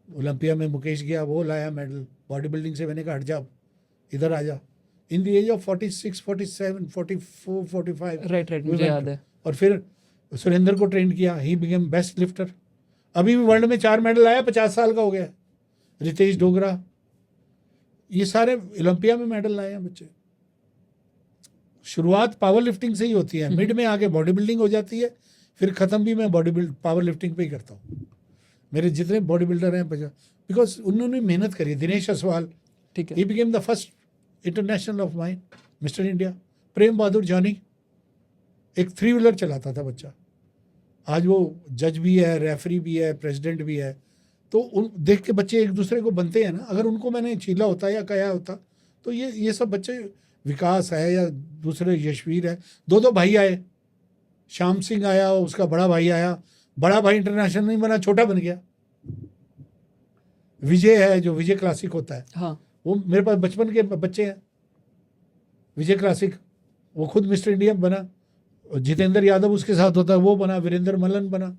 ओलंपिया में मुकेश गया, वो लाया मेडल। बॉडी बिल्डिंग से मैंने कहा हट जा, इधर आ जा। In the age of 46, 47, 44, 45 right, मुझे याद है। और फिर सुरेंद्र को ट्रेन किया, ही बिकेम बेस्ट लिफ्टर। अभी भी वर्ल्ड में 4 मेडल आया, 50 साल का हो गया। रितेश डोगरा, ये सारे ओलंपिया में मेडल लाए हैं बच्चे। शुरुआत पावर लिफ्टिंग से ही होती है, मिड में आके बॉडी बिल्डिंग हो जाती है, फिर ख़त्म भी मैं पावर लिफ्टिंग पे ही करता हूँ। मेरे जितने बॉडी बिल्डर हैं बिकॉज उन्होंने मेहनत करी। दिनेश असवाल, ठीक है, he became the first international of mine, mister India. Prem Bahadur Jani एक 3 व्हीलर चलाता था बच्चा, आज वो जज भी है, रेफरी भी है, प्रेसिडेंट भी है। तो उन देख के बच्चे एक दूसरे को बनते हैं ना। अगर उनको मैंने छीला होता या कहा होता तो ये सब बच्चे, विकास है या दूसरे यशवीर है, 2 भाई आए, श्याम सिंह आया, उसका बड़ा भाई आया, बड़ा भाई इंटरनेशनल नहीं बना, छोटा बन गया। विजय है जो विजय क्लासिक होता है, हाँ, वो मेरे पास बचपन के बच्चे हैं। विजय क्लासिक, वो खुद मिस्टर इंडिया बना। जितेंद्र यादव उसके साथ होता है, वो बना। वीरेंद्र मल्लन बना।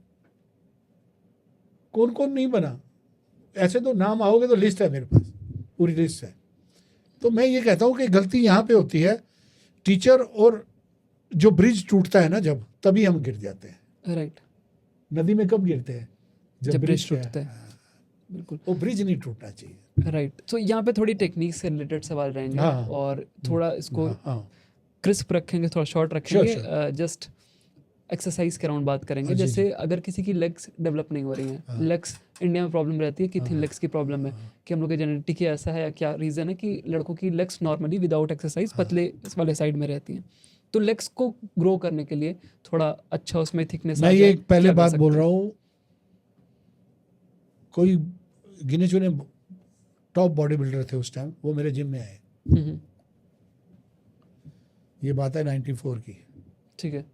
कौन कौन नहीं बना, ऐसे तो नाम आओगे तो लिस्ट है मेरे पास, पूरी लिस्ट है। तो मैं ये कहता हूँ कि गलती यहाँ पे होती है टीचर, और जो ब्रिज टूटता है ना जब, तभी हम गिर जाते हैं। राइट, नदी में कब गिरते हैं? जब ब्रिज टूटता है। बिल्कुल, वो ब्रिज नहीं टूटना चाहिए। राइट। तो यहाँ पे थोड़ी टेक्निक से रिलेटेड सवाल रहेंगे, हाँ, और थोड़ा इसको हाँ, क्रिस्प रखेंगे, थोड़ा शॉर्ट रखेंगे। Sure. जस्ट एक्सरसाइज के अराउंड बात करेंगे। जी, जैसे अगर किसी की लेग्स डेवलप नहीं हो रही हैं, लेग्स इंडिया में प्रॉब्लम रहती है कि थिन लेग्स की प्रॉब्लम है, कि हम लोग के जेनेटिक ही ऐसा है या क्या रीज़न है कि लड़कों की लेग्स नॉर्मली विदाउट एक्सरसाइज पतले इस वाले साइड में रहती हैं। तो लेग्स को ग्रो करने के लिए थोड़ा अच्छा उसमें थिकनेस, मैं ये पहले बात बोल रहा हूँ, कोई गिने चुने टॉप बॉडी बिल्डर थे उस टाइम, वो मेरे जिम में आए। ये बात है 94 की। ठीक है,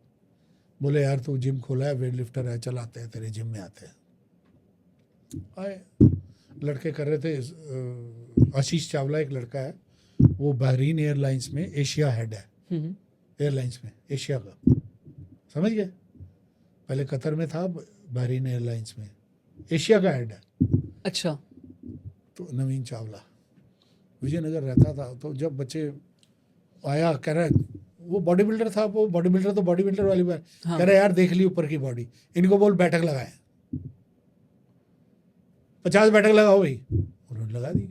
बोले यार तू जिम खोला है, वेट लिफ्टर है, चल आते हैं तेरे जिम में, आते हैं। आए, लड़के कर रहे थे। आशीष चावला एक लड़का है, वो बहरीन एयरलाइंस में एशिया हेड है, एयरलाइंस में एशिया का, समझ गए? पहले कतर में था, बहरीन एयरलाइंस में एशिया का हेड है। अच्छा, तो नवीन चावला विजयनगर रहता था। तो जब बच्चे आया, कह रहा है, वो बॉडी बिल्डर था, वो बॉडी बिल्डर तो बॉडी बिल्डर वाली बात, हाँ। कह रहा है यार देख ली ऊपर की बॉडी, इनको बोल बैठक लगाए, 50 बैठक लगाओ भाई। उन्होंने लगा दी।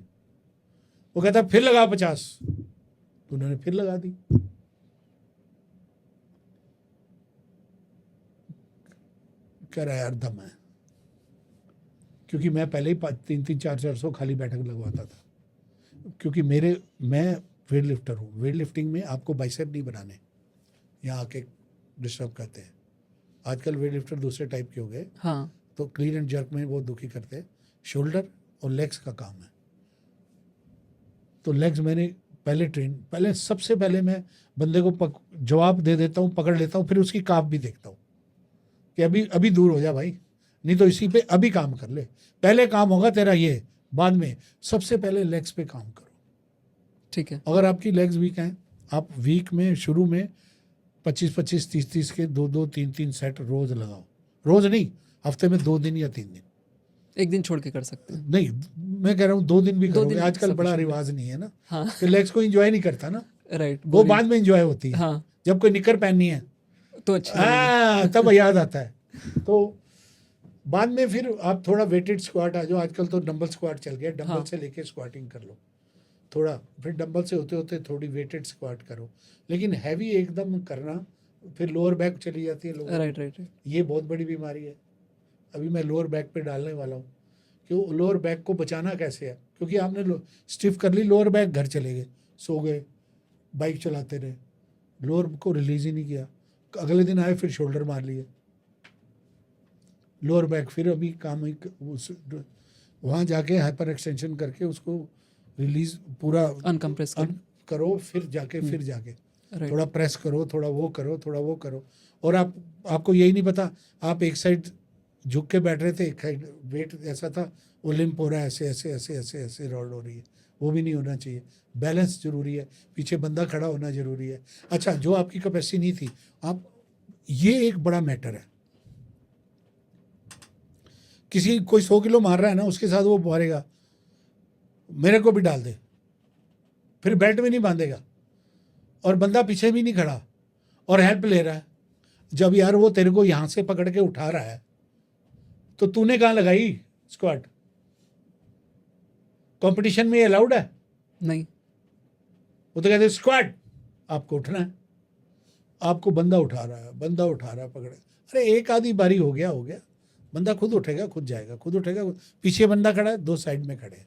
वो कहता फिर लगा 50, तो उन्होंने फिर लगा दी। कह रहा है यार दम है, क्योंकि मैं पहले ही 300, 400 खाली बैठक लगवाता था, क्योंकि मैं वेट लिफ्टर हूँ। वेट लिफ्टिंग में आपको बाइसेप नहीं बनाने, यहाँ आके डिस्टर्ब करते हैं। आजकल वेट लिफ्टर दूसरे टाइप के हो गए, हाँ, तो क्लीन एंड जर्क में बहुत दुखी करते हैं। शोल्डर और लेग्स का काम है। तो लेग्स मैंने पहले सबसे पहले मैं बंदे को जवाब दे देता हूँ, पकड़ लेता हूँ, फिर उसकी काफ भी देखता हूँ कि अभी दूर हो जा भाई, नहीं तो इसी पे अभी काम कर ले। पहले काम होगा तेरा ये, बाद में। सबसे पहले लेग्स पे काम करो। ठीक है। अगर आपकी लेग्स वीक हैं, आप वीक में शुरू में 25-25, 30-30 के 2-2, 3-3 सेट रोज लगाओ। रोज नहीं, हफ्ते में 2 दिन या 3 दिन। एक दिन छोड़ के कर सकते हैं। नहीं, मैं कह रहा हूँ 2 दिन भी करोगे। दिन आजकल बड़ा sufficient रिवाज नहीं है ना, हाँ, कि लेग्स को एंजॉय नहीं करता ना, राइट, वो बाद में एंजॉय होती है। हाँ, जब कोई निकर पहननी है तो अच्छा तब याद आता है। तो बाद में फिर आप थोड़ा वेटेड स्क्वाट आ जाओ। आजकल तो डंबल स्क्वाट चल गया, डंबल हाँ। से लेके स्क्वाटिंग कर लो थोड़ा, फिर डंबल से होते होते थोड़ी वेटेड स्क्वाट करो, लेकिन हैवी एकदम करना, फिर लोअर बैक चली जाती है लोगों की। राइट। ये बहुत बड़ी बीमारी है। अभी मैं लोअर बैक पे डालने वाला हूँ। क्यों? लोअर बैक को बचाना कैसे है? क्योंकि आपने स्टिफ कर ली लोअर बैक, घर चले गए, सो गए, बाइक चलाते रहे, लोअर को रिलीज ही नहीं किया। अगले दिन आए फिर शोल्डर मार लिए, लोअर बैक फिर अभी काम ही वहाँ जाके हाइपर एक्सटेंशन करके उसको रिलीज पूरा अनकम्प्रेस करो, फिर जाके राइट, थोड़ा प्रेस करो, थोड़ा वो करो। और आपको यही नहीं पता, आप एक साइड झुक के बैठ रहे थे, एक साइड वेट ऐसा था, वो लिम्प हो रहा है, ऐसे रोल हो रही है। वो भी नहीं होना चाहिए। बैलेंस जरूरी है, पीछे बंदा खड़ा होना जरूरी है। अच्छा, जो आपकी कैपेसिटी नहीं थी, आप, ये एक बड़ा मैटर है। किसी कोई 100 किलो मार रहा है ना, उसके साथ वो मारेगा मेरे को भी डाल दे, फिर बेल्ट में नहीं बांधेगा और बंदा पीछे भी नहीं खड़ा और हेल्प ले रहा है। जब यार वो तेरे को यहां से पकड़ के उठा रहा है तो तूने कहाँ लगाई स्क्वाट? कंपटीशन में ये अलाउड है? नहीं। वो तो कहते स्क्वाट, आपको उठना है, आपको बंदा उठा रहा है पकड़े, अरे एक आधी बारी हो गया, बंदा खुद उठेगा, खुद जाएगा, खुद उठेगा, पीछे बंदा खड़ा है, 2 साइड में खड़े हैं।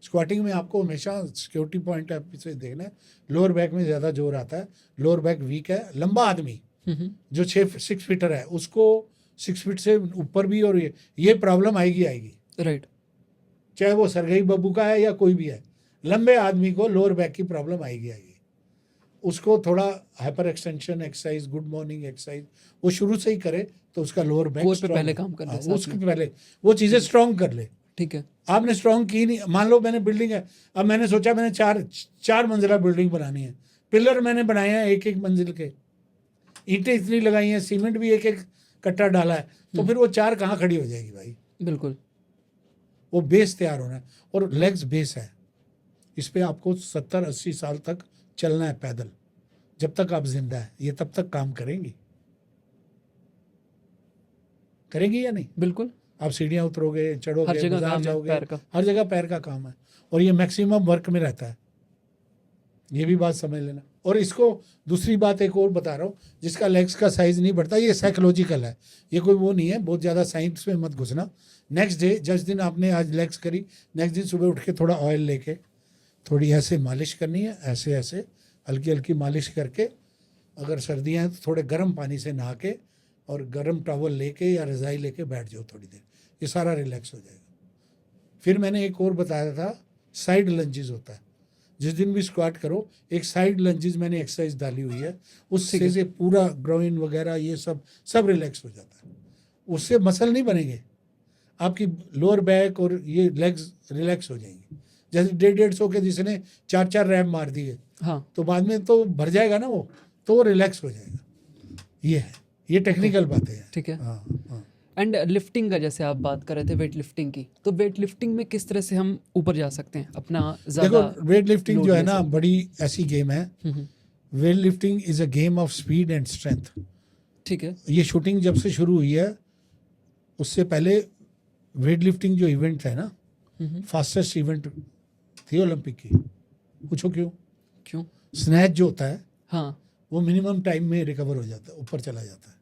स्क्वाटिंग में आपको हमेशा सिक्योरिटी पॉइंट है पीछे देखना है, लोअर बैक में ज़्यादा जोर आता है, लोअर बैक वीक है। लंबा आदमी जो 6 फीटर है उसको 6 फीट से ऊपर भी और ये प्रॉब्लम आएगी। राइट। चाहे वो सरगई बब्बू का है या कोई भी है, लंबे आदमी को लोअर बैक की प्रॉब्लम आएगी। उसको थोड़ा hyper extension exercise, good morning exercise वो शुरू से ही करे तो उसका लोअर बैक पे पहले काम कर ले, उसके पहले वो चीज़ें स्ट्रॉन्ग कर ले। ठीक है। आपने स्ट्रॉन्ग की नहीं, मान लो मैंने बिल्डिंग है, अब मैंने सोचा मैंने 4 मंजिला बिल्डिंग बनानी है, पिलर मैंने बनाए हैं 1-1 मंजिल के, ईंटें इतनी लगाई हैं, सीमेंट भी 1-1 कट्टा डाला है, तो फिर वो 4 कहाँ खड़ी हो जाएगी भाई? बिल्कुल। वो बेस तैयार होना है और लेग्स बेस है, इस पे आपको 70-80 साल तक चलना है पैदल, जब तक आप जिंदा है ये तब तक काम करेंगी या नहीं? बिल्कुल। आप सीढ़ियाँ उतरोगे, चढ़ोगे, हर जगह बाजार जाओगे, पैर का। हर जगह पैर का काम है और ये मैक्सिमम वर्क में रहता है, ये भी बात समझ लेना। और इसको दूसरी बात एक और बता रहा हूँ, जिसका लेग्स का साइज नहीं बढ़ता, ये साइकोलॉजिकल है, ये कोई वो नहीं है, बहुत ज़्यादा साइंस में मत घुसना। नेक्स्ट डे जिस दिन आपने आज लेग्स करी, नेक्स्ट दिन सुबह उठ के थोड़ा ऑयल लेके थोड़ी ऐसे मालिश करनी है, ऐसे ऐसे हल्की हल्की मालिश करके, अगर सर्दियाँ हैं तो थोड़े गर्म पानी से नहा के और गर्म टॉवल लेके या रज़ाई लेके बैठ जाओ थोड़ी देर, ये सारा रिलैक्स हो जाएगा। फिर मैंने एक और बताया था, साइड लंजेस होता है, जिस दिन भी स्क्वाट करो एक साइड लंजेस मैंने एक्सरसाइज डाली हुई है, उससे से पूरा ग्रोइन वगैरह ये सब रिलैक्स हो जाता है। उससे मसल नहीं बनेंगे, आपकी लोअर बैक और ये लेग्स रिलैक्स हो जाएंगी। जैसे 150 के जिसने 4 रैप मार दिए, हाँ, तो बाद में तो भर जाएगा ना वो, तो वो रिलैक्स हो जाएगा। ये है, ये टेक्निकल बातें हैं। ठीक है। हाँ हाँ। एंड लिफ्टिंग का जैसे आप बात कर रहे थे, वेट लिफ्टिंग की, तो वेट लिफ्टिंग में किस तरह से हम ऊपर जा सकते हैं अपना ज़्यादा? देखो वेट लिफ्टिंग जो है ना, बड़ी ऐसी गेम है। Weight lifting is a game of speed and strength. ठीक है। ये शूटिंग जब से शुरू हुई है, उससे पहले वेट लिफ्टिंग जो इवेंट है ना, फास्टेस्ट इवेंट थी ओलंपिक की। पूछो क्यों? स्नैच जो होता है, हाँ, वो मिनिमम टाइम में रिकवर हो जाता है, ऊपर चला जाता है।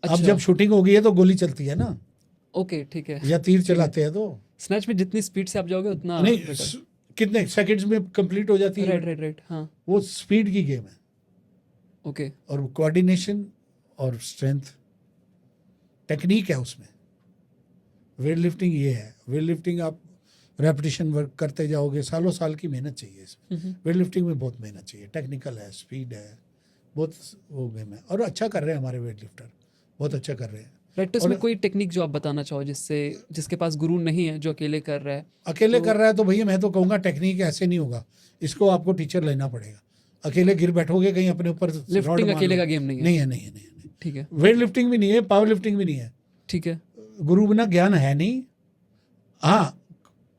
अच्छा। अब जब शूटिंग हो गई है तो गोली चलती है ना, ओके, ठीक है। या तीर चलाते हैं, तो स्नैच में जितनी स्पीड से आप जाओगे उतना नहीं, कितने सेकंड्स में कंप्लीट हो जाती है। राइट, हाँ, वो स्पीड की गेम है। ओके। और कोऑर्डिनेशन और स्ट्रेंथ टेक्निक है उसमें। वेट लिफ्टिंग ये है, वेट लिफ्टिंग आप रेपिटेशन वर्क करते जाओगे, सालों साल की मेहनत चाहिए इसमें। वेट लिफ्टिंग में बहुत मेहनत चाहिए, टेक्निकल है, स्पीड है, बहुत वो गेम है। और अच्छा कर रहे हैं हमारे वेट लिफ्टर, बहुत अच्छा कर रहे हैं। राइट, तो इसमें कोई टेक्निक जो आप बताना चाहो जिसके पास गुरु नहीं है, जो अकेले कर रहा है? कर रहा है तो भैया मैं तो कहूँगा टेक्निक ऐसे नहीं होगा, इसको आपको टीचर लेना पड़ेगा। अकेले गिर बैठोगे कहीं अपने ऊपर, लिफ्टिंग अकेले का गेम नहीं है। नहीं। ठीक है। वेट लिफ्टिंग भी नहीं है, पावर लिफ्टिंग भी नहीं है। ठीक है। गुरु बिना ज्ञान है नहीं। हाँ,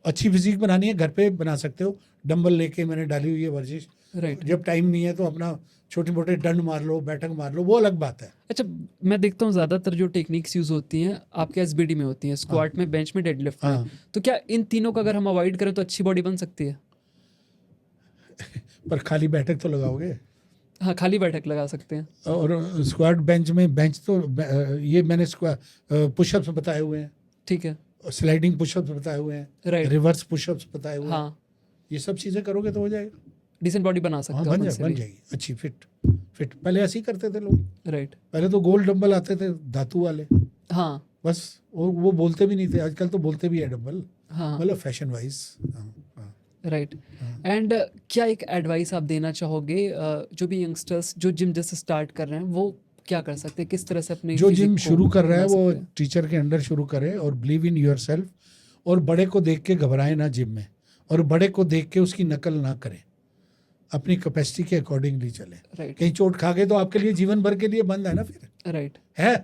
अच्छी फिजिक बनानी है घर पे बना सकते हो, डंबल लेके मैंने डाली हुई है वर्जिश। राइट। जब टाइम नहीं है तो अपना छोटे मोटे डंड मार लो, बैठक मार लो, वो अलग बात है। अच्छा, मैं देखता हूँ ज़्यादातर जो टेक्निक्स यूज़ होती हैं आपके एसबीडी में होती हैं, स्क्वाट में, बेंच में, डेडलिफ्ट में। तो क्या इन तीनों का अगर हम अवॉइड करें तो अच्छी बॉडी बन सकती है? पर खाली बैठक तो लगाओगे। हाँ, खाली बैठक लगा सकते हैं। और स्क्वाट बेंच में, बेंच तो ये मैंने पुशअप्स बताए हुए हैं, ठीक है, स्लाइडिंग पुशअप्स बताए हुए हैं, राइट, रिवर्स पुशअप्स बताए हुए हैं। हाँ, ये सब चीज़ें करोगे तो हो जाएगा, डिसेंट बॉडी बना सकते हाँ, हो बन अपन से भी। जाएगी अच्छी फिट। पहले ऐसे ही करते थे लोग, राइट, पहले तो गोल डंबल आते थे धातु वाले, हाँ, बस वो बोलते भी नहीं थे, आजकल तो बोलते भी है डंबल, हाँ, मतलब फैशन वाइज। राइट। एंड क्या एक एडवाइस आप देना चाहोगे जो भी यंगस्टर्स जो जिम जैसे स्टार्ट कर रहे हैं, वो क्या कर सकते हैं, किस तरह से अपने जो जिम शुरू कर रहा है बना वो सकते हैं? टीचर के अंडर शुरू करे और बिलीव इन योरसेल्फ, और बड़े को देख के घबराए ना जिम में, और बड़े को देख के उसकी नकल ना करे, अपनी कैपेसिटी के अकॉर्डिंगली चले। राइट, कहीं चोट खा गए तो आपके लिए जीवन भर के लिए बंद है ना, फिर राइट, है,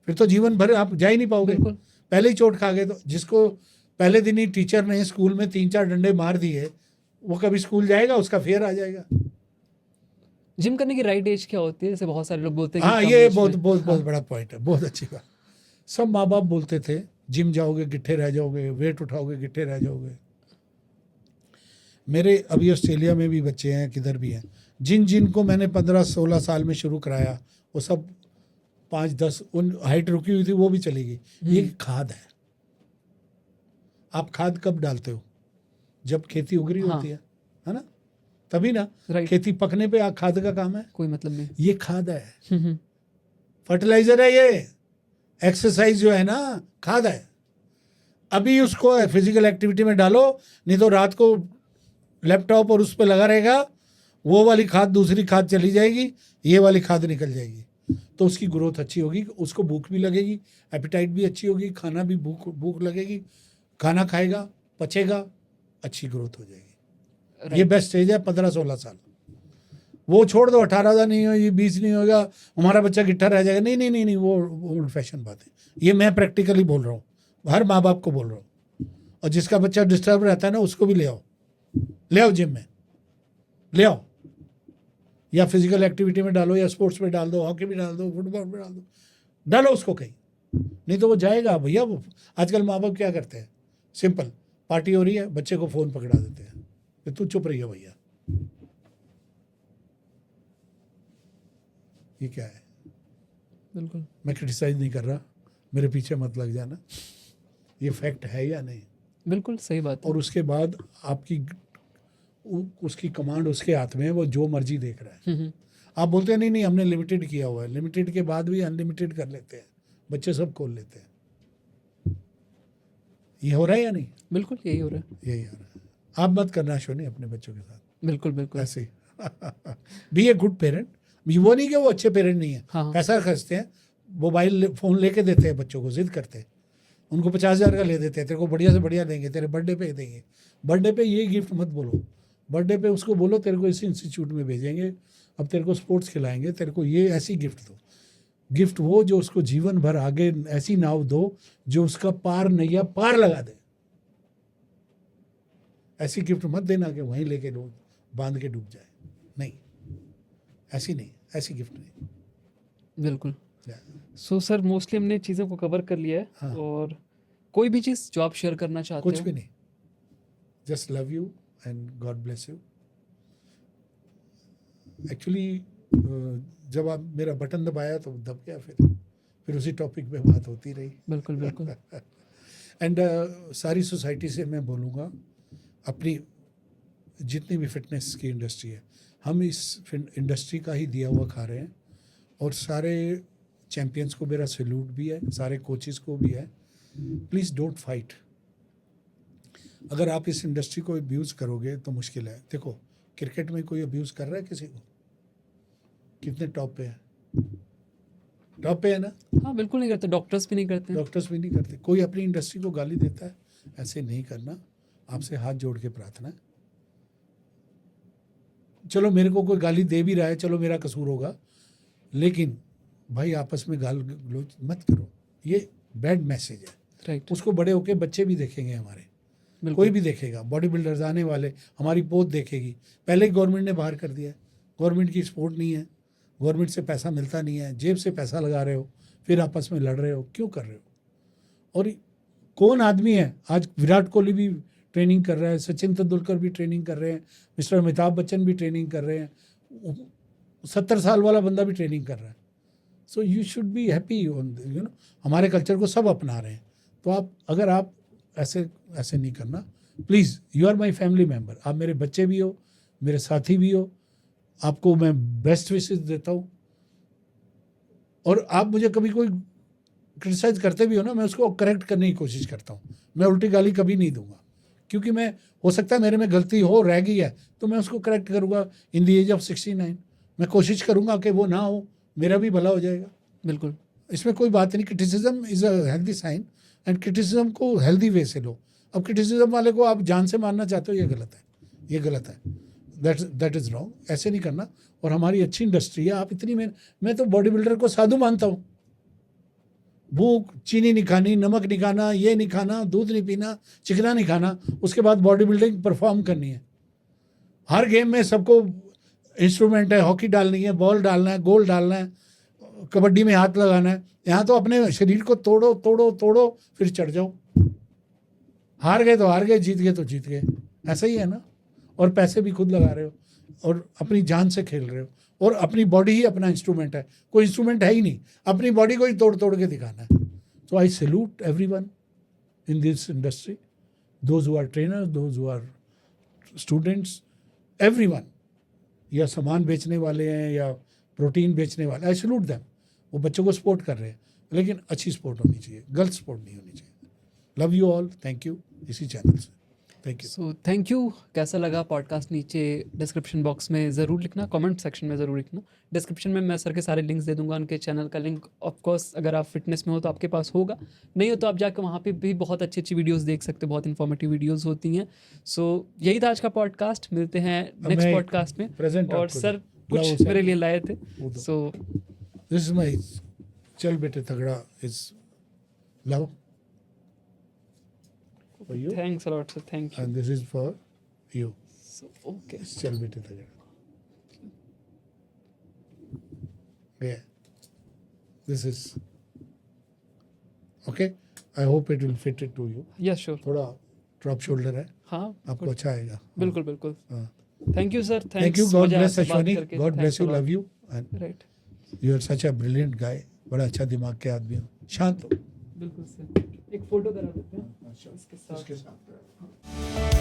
फिर तो जीवन भर आप जा ही नहीं पाओगे। बिल्कुल। पहले ही चोट खा गए तो जिसको पहले दिन ही टीचर ने स्कूल में 3-4 डंडे मार दिए, वो कभी स्कूल जाएगा? उसका फेयर आ जाएगा। जिम करने की राइट एज क्या होती है? जैसे बहुत सारे लोग बोलते हैं कि हाँ, कम ये एज बहुत में। बहुत बहुत बड़ा पॉइंट है, बहुत अच्छी बात। सब माँ बाप बोलते थे जिम जाओगे गिट्ठे रह जाओगे, वेट उठाओगे गिट्ठे रह जाओगे। मेरे अभी ऑस्ट्रेलिया में भी बच्चे हैं, किधर भी हैं, जिनको मैंने 15-16 साल में शुरू कराया, वो सब 5-10, उन हाइट रुकी हुई थी वो भी चली गई। ये खाद है। आप खाद कब डालते हो? जब खेती उग रही होती है ना, तभी ना। राइट। खेती पकने पे खाद का काम है, कोई मतलब नहीं। ये खाद है, फर्टिलाइजर है ये। एक्सरसाइज जो है ना, खाद है। अभी उसको फिजिकल एक्टिविटी में डालो, नहीं तो रात को लैपटॉप और उस पर लगा रहेगा, वो वाली खाद दूसरी खाद चली जाएगी, ये वाली खाद निकल जाएगी, तो उसकी ग्रोथ अच्छी होगी, उसको भूख भी लगेगी, एपिटाइट भी अच्छी होगी, खाना भी भूख लगेगी, खाना खाएगा, पचेगा, अच्छी ग्रोथ हो जाएगी। ये बेस्ट स्टेज है 15-16 साल। वो छोड़ दो, 18 का नहीं हो, ये 20 नहीं होगा, हमारा बच्चा गिट्ठा रह जाएगा, नहीं नहीं नहीं नहीं, वो ओल्ड फैशन बात है। ये मैं प्रैक्टिकली बोल रहा हूँ, हर माँ बाप को बोल रहा हूँ। और जिसका बच्चा डिस्टर्ब रहता है ना, उसको भी ले आओ जिम में, ले आओ, या फिजिकल एक्टिविटी में डालो, या स्पोर्ट्स में डाल दो, हॉकी में डाल दो, फुटबॉल में डालो उसको कहीं, नहीं तो वो जाएगा भैया। वो आजकल माँ बाप क्या करते हैं, सिंपल, पार्टी हो रही है, बच्चे को फ़ोन पकड़ा देते हैं कि तू चुप रही हो भैया। ये क्या है? बिल्कुल। मैं क्रिटिसाइज नहीं कर रहा, मेरे पीछे मत लग जाना, ये फैक्ट है या नहीं? बिल्कुल सही बात है। और उसके बाद आपकी उसकी कमांड उसके हाथ में है, वो जो मर्जी देख रहा है। आप बोलते हैं नहीं नहीं हमने लिमिटेड किया हुआ है, लिमिटेड के बाद भी अनलिमिटेड कर लेते हैं, बच्चे सब खोल लेते हैं। ये हो रहा है या नहीं? बिल्कुल यही हो रहा है। यही हो रहा है। आप मत करना शोनी अपने बच्चों के साथ, बिल्कुल बिल्कुल ऐसे बी ए गुड पेरेंट। वो नहीं कि वो अच्छे पेरेंट नहीं है, हाँ। पैसा खर्चते हैं, मोबाइल फ़ोन लेके देते हैं बच्चों को, जिद करते हैं, उनको 50,000 का ले देते हैं, तेरे को बढ़िया से बढ़िया देंगे, तेरे बर्थडे पे देंगे। बर्थडे पे ये गिफ्ट मत बोलो, बर्थडे पे उसको बोलो तेरे को इसी इंस्टीट्यूट में भेजेंगे, अब तेरे को स्पोर्ट्स खिलाएंगे, तेरे को ये ऐसी गिफ्ट दो। गिफ्ट वो जो उसको जीवन भर आगे ऐसी नाव दो जो उसका पार नैया पार लगा दे। ऐसी गिफ्ट मत देना कि वहीं लेके लोग बांध के डूब जाए, नहीं, ऐसी नहीं, ऐसी गिफ्ट नहीं। बिल्कुल। सो सर मोस्टली हमने चीज़ों को कवर कर लिया है। हाँ। और कोई भी चीज़ जो आप शेयर करना चाहते हो? कुछ भी नहीं, just love you and God bless you. Actually जब आप मेरा बटन दबाया तो दब गया, फिर उसी टॉपिक पे बात होती रही। बिल्कुल बिल्कुल। एंड सारी सोसाइटी से मैं बोलूँगा, अपनी जितनी भी फिटनेस की इंडस्ट्री है, हम इस इंडस्ट्री का ही दिया हुआ खा रहे हैं, और सारे चैम्पियंस को मेरा सैल्यूट भी है, सारे कोचेस को भी है। Please don't fight. अगर आप इस इंडस्ट्री को अब्यूज़ करोगे तो मुश्किल है। देखो क्रिकेट में कोई अब्यूज़ कर रहा है किसी को? कितने टॉप पे है? टॉप पे है ना? हाँ बिल्कुल नहीं करते, डॉक्टर्स भी नहीं करते। डॉक्टर्स भी नहीं करते। कोई अपनी इंडस्ट्री को गाली देता है? ऐसे नहीं करना, आपसे हाथ जोड़ के प्रार्थना है। चलो मेरे को कोई गाली दे भी रहा है, चलो मेरा कसूर होगा, लेकिन भाई आपस में गाल गलौज मत करो, ये बैड मैसेज है। राइट। उसको बड़े होके बच्चे भी देखेंगे हमारे, कोई भी देखेगा, बॉडी बिल्डर्स आने वाले, हमारी पोत देखेगी। पहले ही गवर्नमेंट ने बाहर कर दिया है, गवर्नमेंट की सपोर्ट नहीं है, गवर्नमेंट से पैसा मिलता नहीं है, जेब से पैसा लगा रहे हो, फिर आपस में लड़ रहे हो, क्यों कर रहे हो? और कौन आदमी है आज? विराट कोहली भी ट्रेनिंग कर रहा है, सचिन तेंदुलकर भी ट्रेनिंग कर रहे हैं, मिस्टर अमिताभ बच्चन भी ट्रेनिंग कर रहे हैं, 70 साल वाला बंदा भी ट्रेनिंग कर रहा है। So you should be happy, हमारे कल्चर को सब अपना रहे हैं। तो अगर आप ऐसे नहीं करना, please, you are my family member, आप मेरे बच्चे भी हो, मेरे साथी भी हो, आपको मैं बेस्ट विशेस देता हूँ। और आप मुझे कभी कोई क्रिटिसाइज करते भी हो ना, मैं उसको करेक्ट करने की कोशिश करता हूँ। मैं उल्टी गाली कभी नहीं दूंगा, क्योंकि मैं, हो सकता है मेरे में गलती हो रह गई है तो मैं उसको करेक्ट करूँगा इन द एज ऑफ 69। मैं कोशिश करूँगा कि वो ना हो, मेरा भी भला हो जाएगा। बिल्कुल, इसमें कोई बात नहीं। Criticism is a healthy sign, and criticism को हेल्दी वे से लो। अब क्रिटिसिज्म वाले को आप जान से मारना चाहते हो, ये गलत है, ये गलत है, दैट इज़ रॉन्ग। ऐसे नहीं करना। और हमारी अच्छी इंडस्ट्री है, आप इतनी मैं तो बॉडी बिल्डर को साधु मानता हूँ। भूख, चीनी नहीं खानी, नमक नहीं खाना, ये नहीं खाना, दूध नहीं पीना, चिकना नहीं खाना, उसके बाद बॉडी बिल्डिंग परफॉर्म करनी है। हर गेम में सबको इंस्ट्रूमेंट है, हॉकी डालनी है, बॉल डालना है, गोल डालना है, कबड्डी में हाथ लगाना है। यहाँ तो अपने शरीर को तोड़ो तोड़ो तोड़ो फिर चढ़ जाओ। हार गए तो हार गए, जीत गए तो जीत गए, ऐसा ही है ना। और पैसे भी खुद लगा रहे हो और अपनी जान से खेल रहे हो, और अपनी बॉडी ही अपना इंस्ट्रूमेंट है, कोई इंस्ट्रूमेंट है ही नहीं, अपनी बॉडी को ही तोड़ तोड़ के दिखाना है। तो I salute everyone in this industry, those who are trainers, those who are students, everyone, या सामान बेचने वाले हैं या प्रोटीन बेचने वाले, आई सैल्यूट देम। वो बच्चों को सपोर्ट कर रहे हैं, लेकिन अच्छी सपोर्ट होनी चाहिए, गलत सपोर्ट नहीं होनी चाहिए। Love you all, thank you इसी चैनल से, thank you. So thank you. कैसा लगा पॉडकास्ट नीचे डिस्क्रिप्शन बॉक्स में ज़रूर लिखना, कमेंट सेक्शन में ज़रूर लिखना। डिस्क्रिप्शन में मैं सर के सारे लिंक्स दे दूंगा, उनके चैनल का लिंक। ऑफ कोर्स अगर आप फिटनेस में हो तो आपके पास होगा, नहीं हो तो आप जाकर वहाँ पे भी बहुत अच्छी अच्छी वीडियोस देख सकते हो, बहुत इन्फॉर्मेटिव वीडियोस होती हैं। सो यही था आज का पॉडकास्ट, मिलते हैं नेक्स्ट मैं पॉडकास्ट में। present और आपको सर लाओ कुछ सर। मेरे लिए लाए थे, वो दो। सो दिस इज माई चल बेटे तगड़ा is love for you, thanks a lot sir, thank you. And this is for you, so okay, चल बेटे तगड़ा। Yeah, this is okay. I hope it will fit it to you. या श्योर, थोड़ा ड्रॉप शोल्डर है, हाँ आपको अच्छा आएगा। बिल्कुल बिल्कुल। हाँ। Thank you sir, Thank you. God bless आपसे बात Ashwani. करके, God bless thanks you. a lot. Love you. And right, you are such a brilliant guy. बड़ा अच्छा दिमाग के आदमी हो, शांत हो। बिल्कुल सर। एक फोटो करा देते हैं इसके साथ। इसके साथ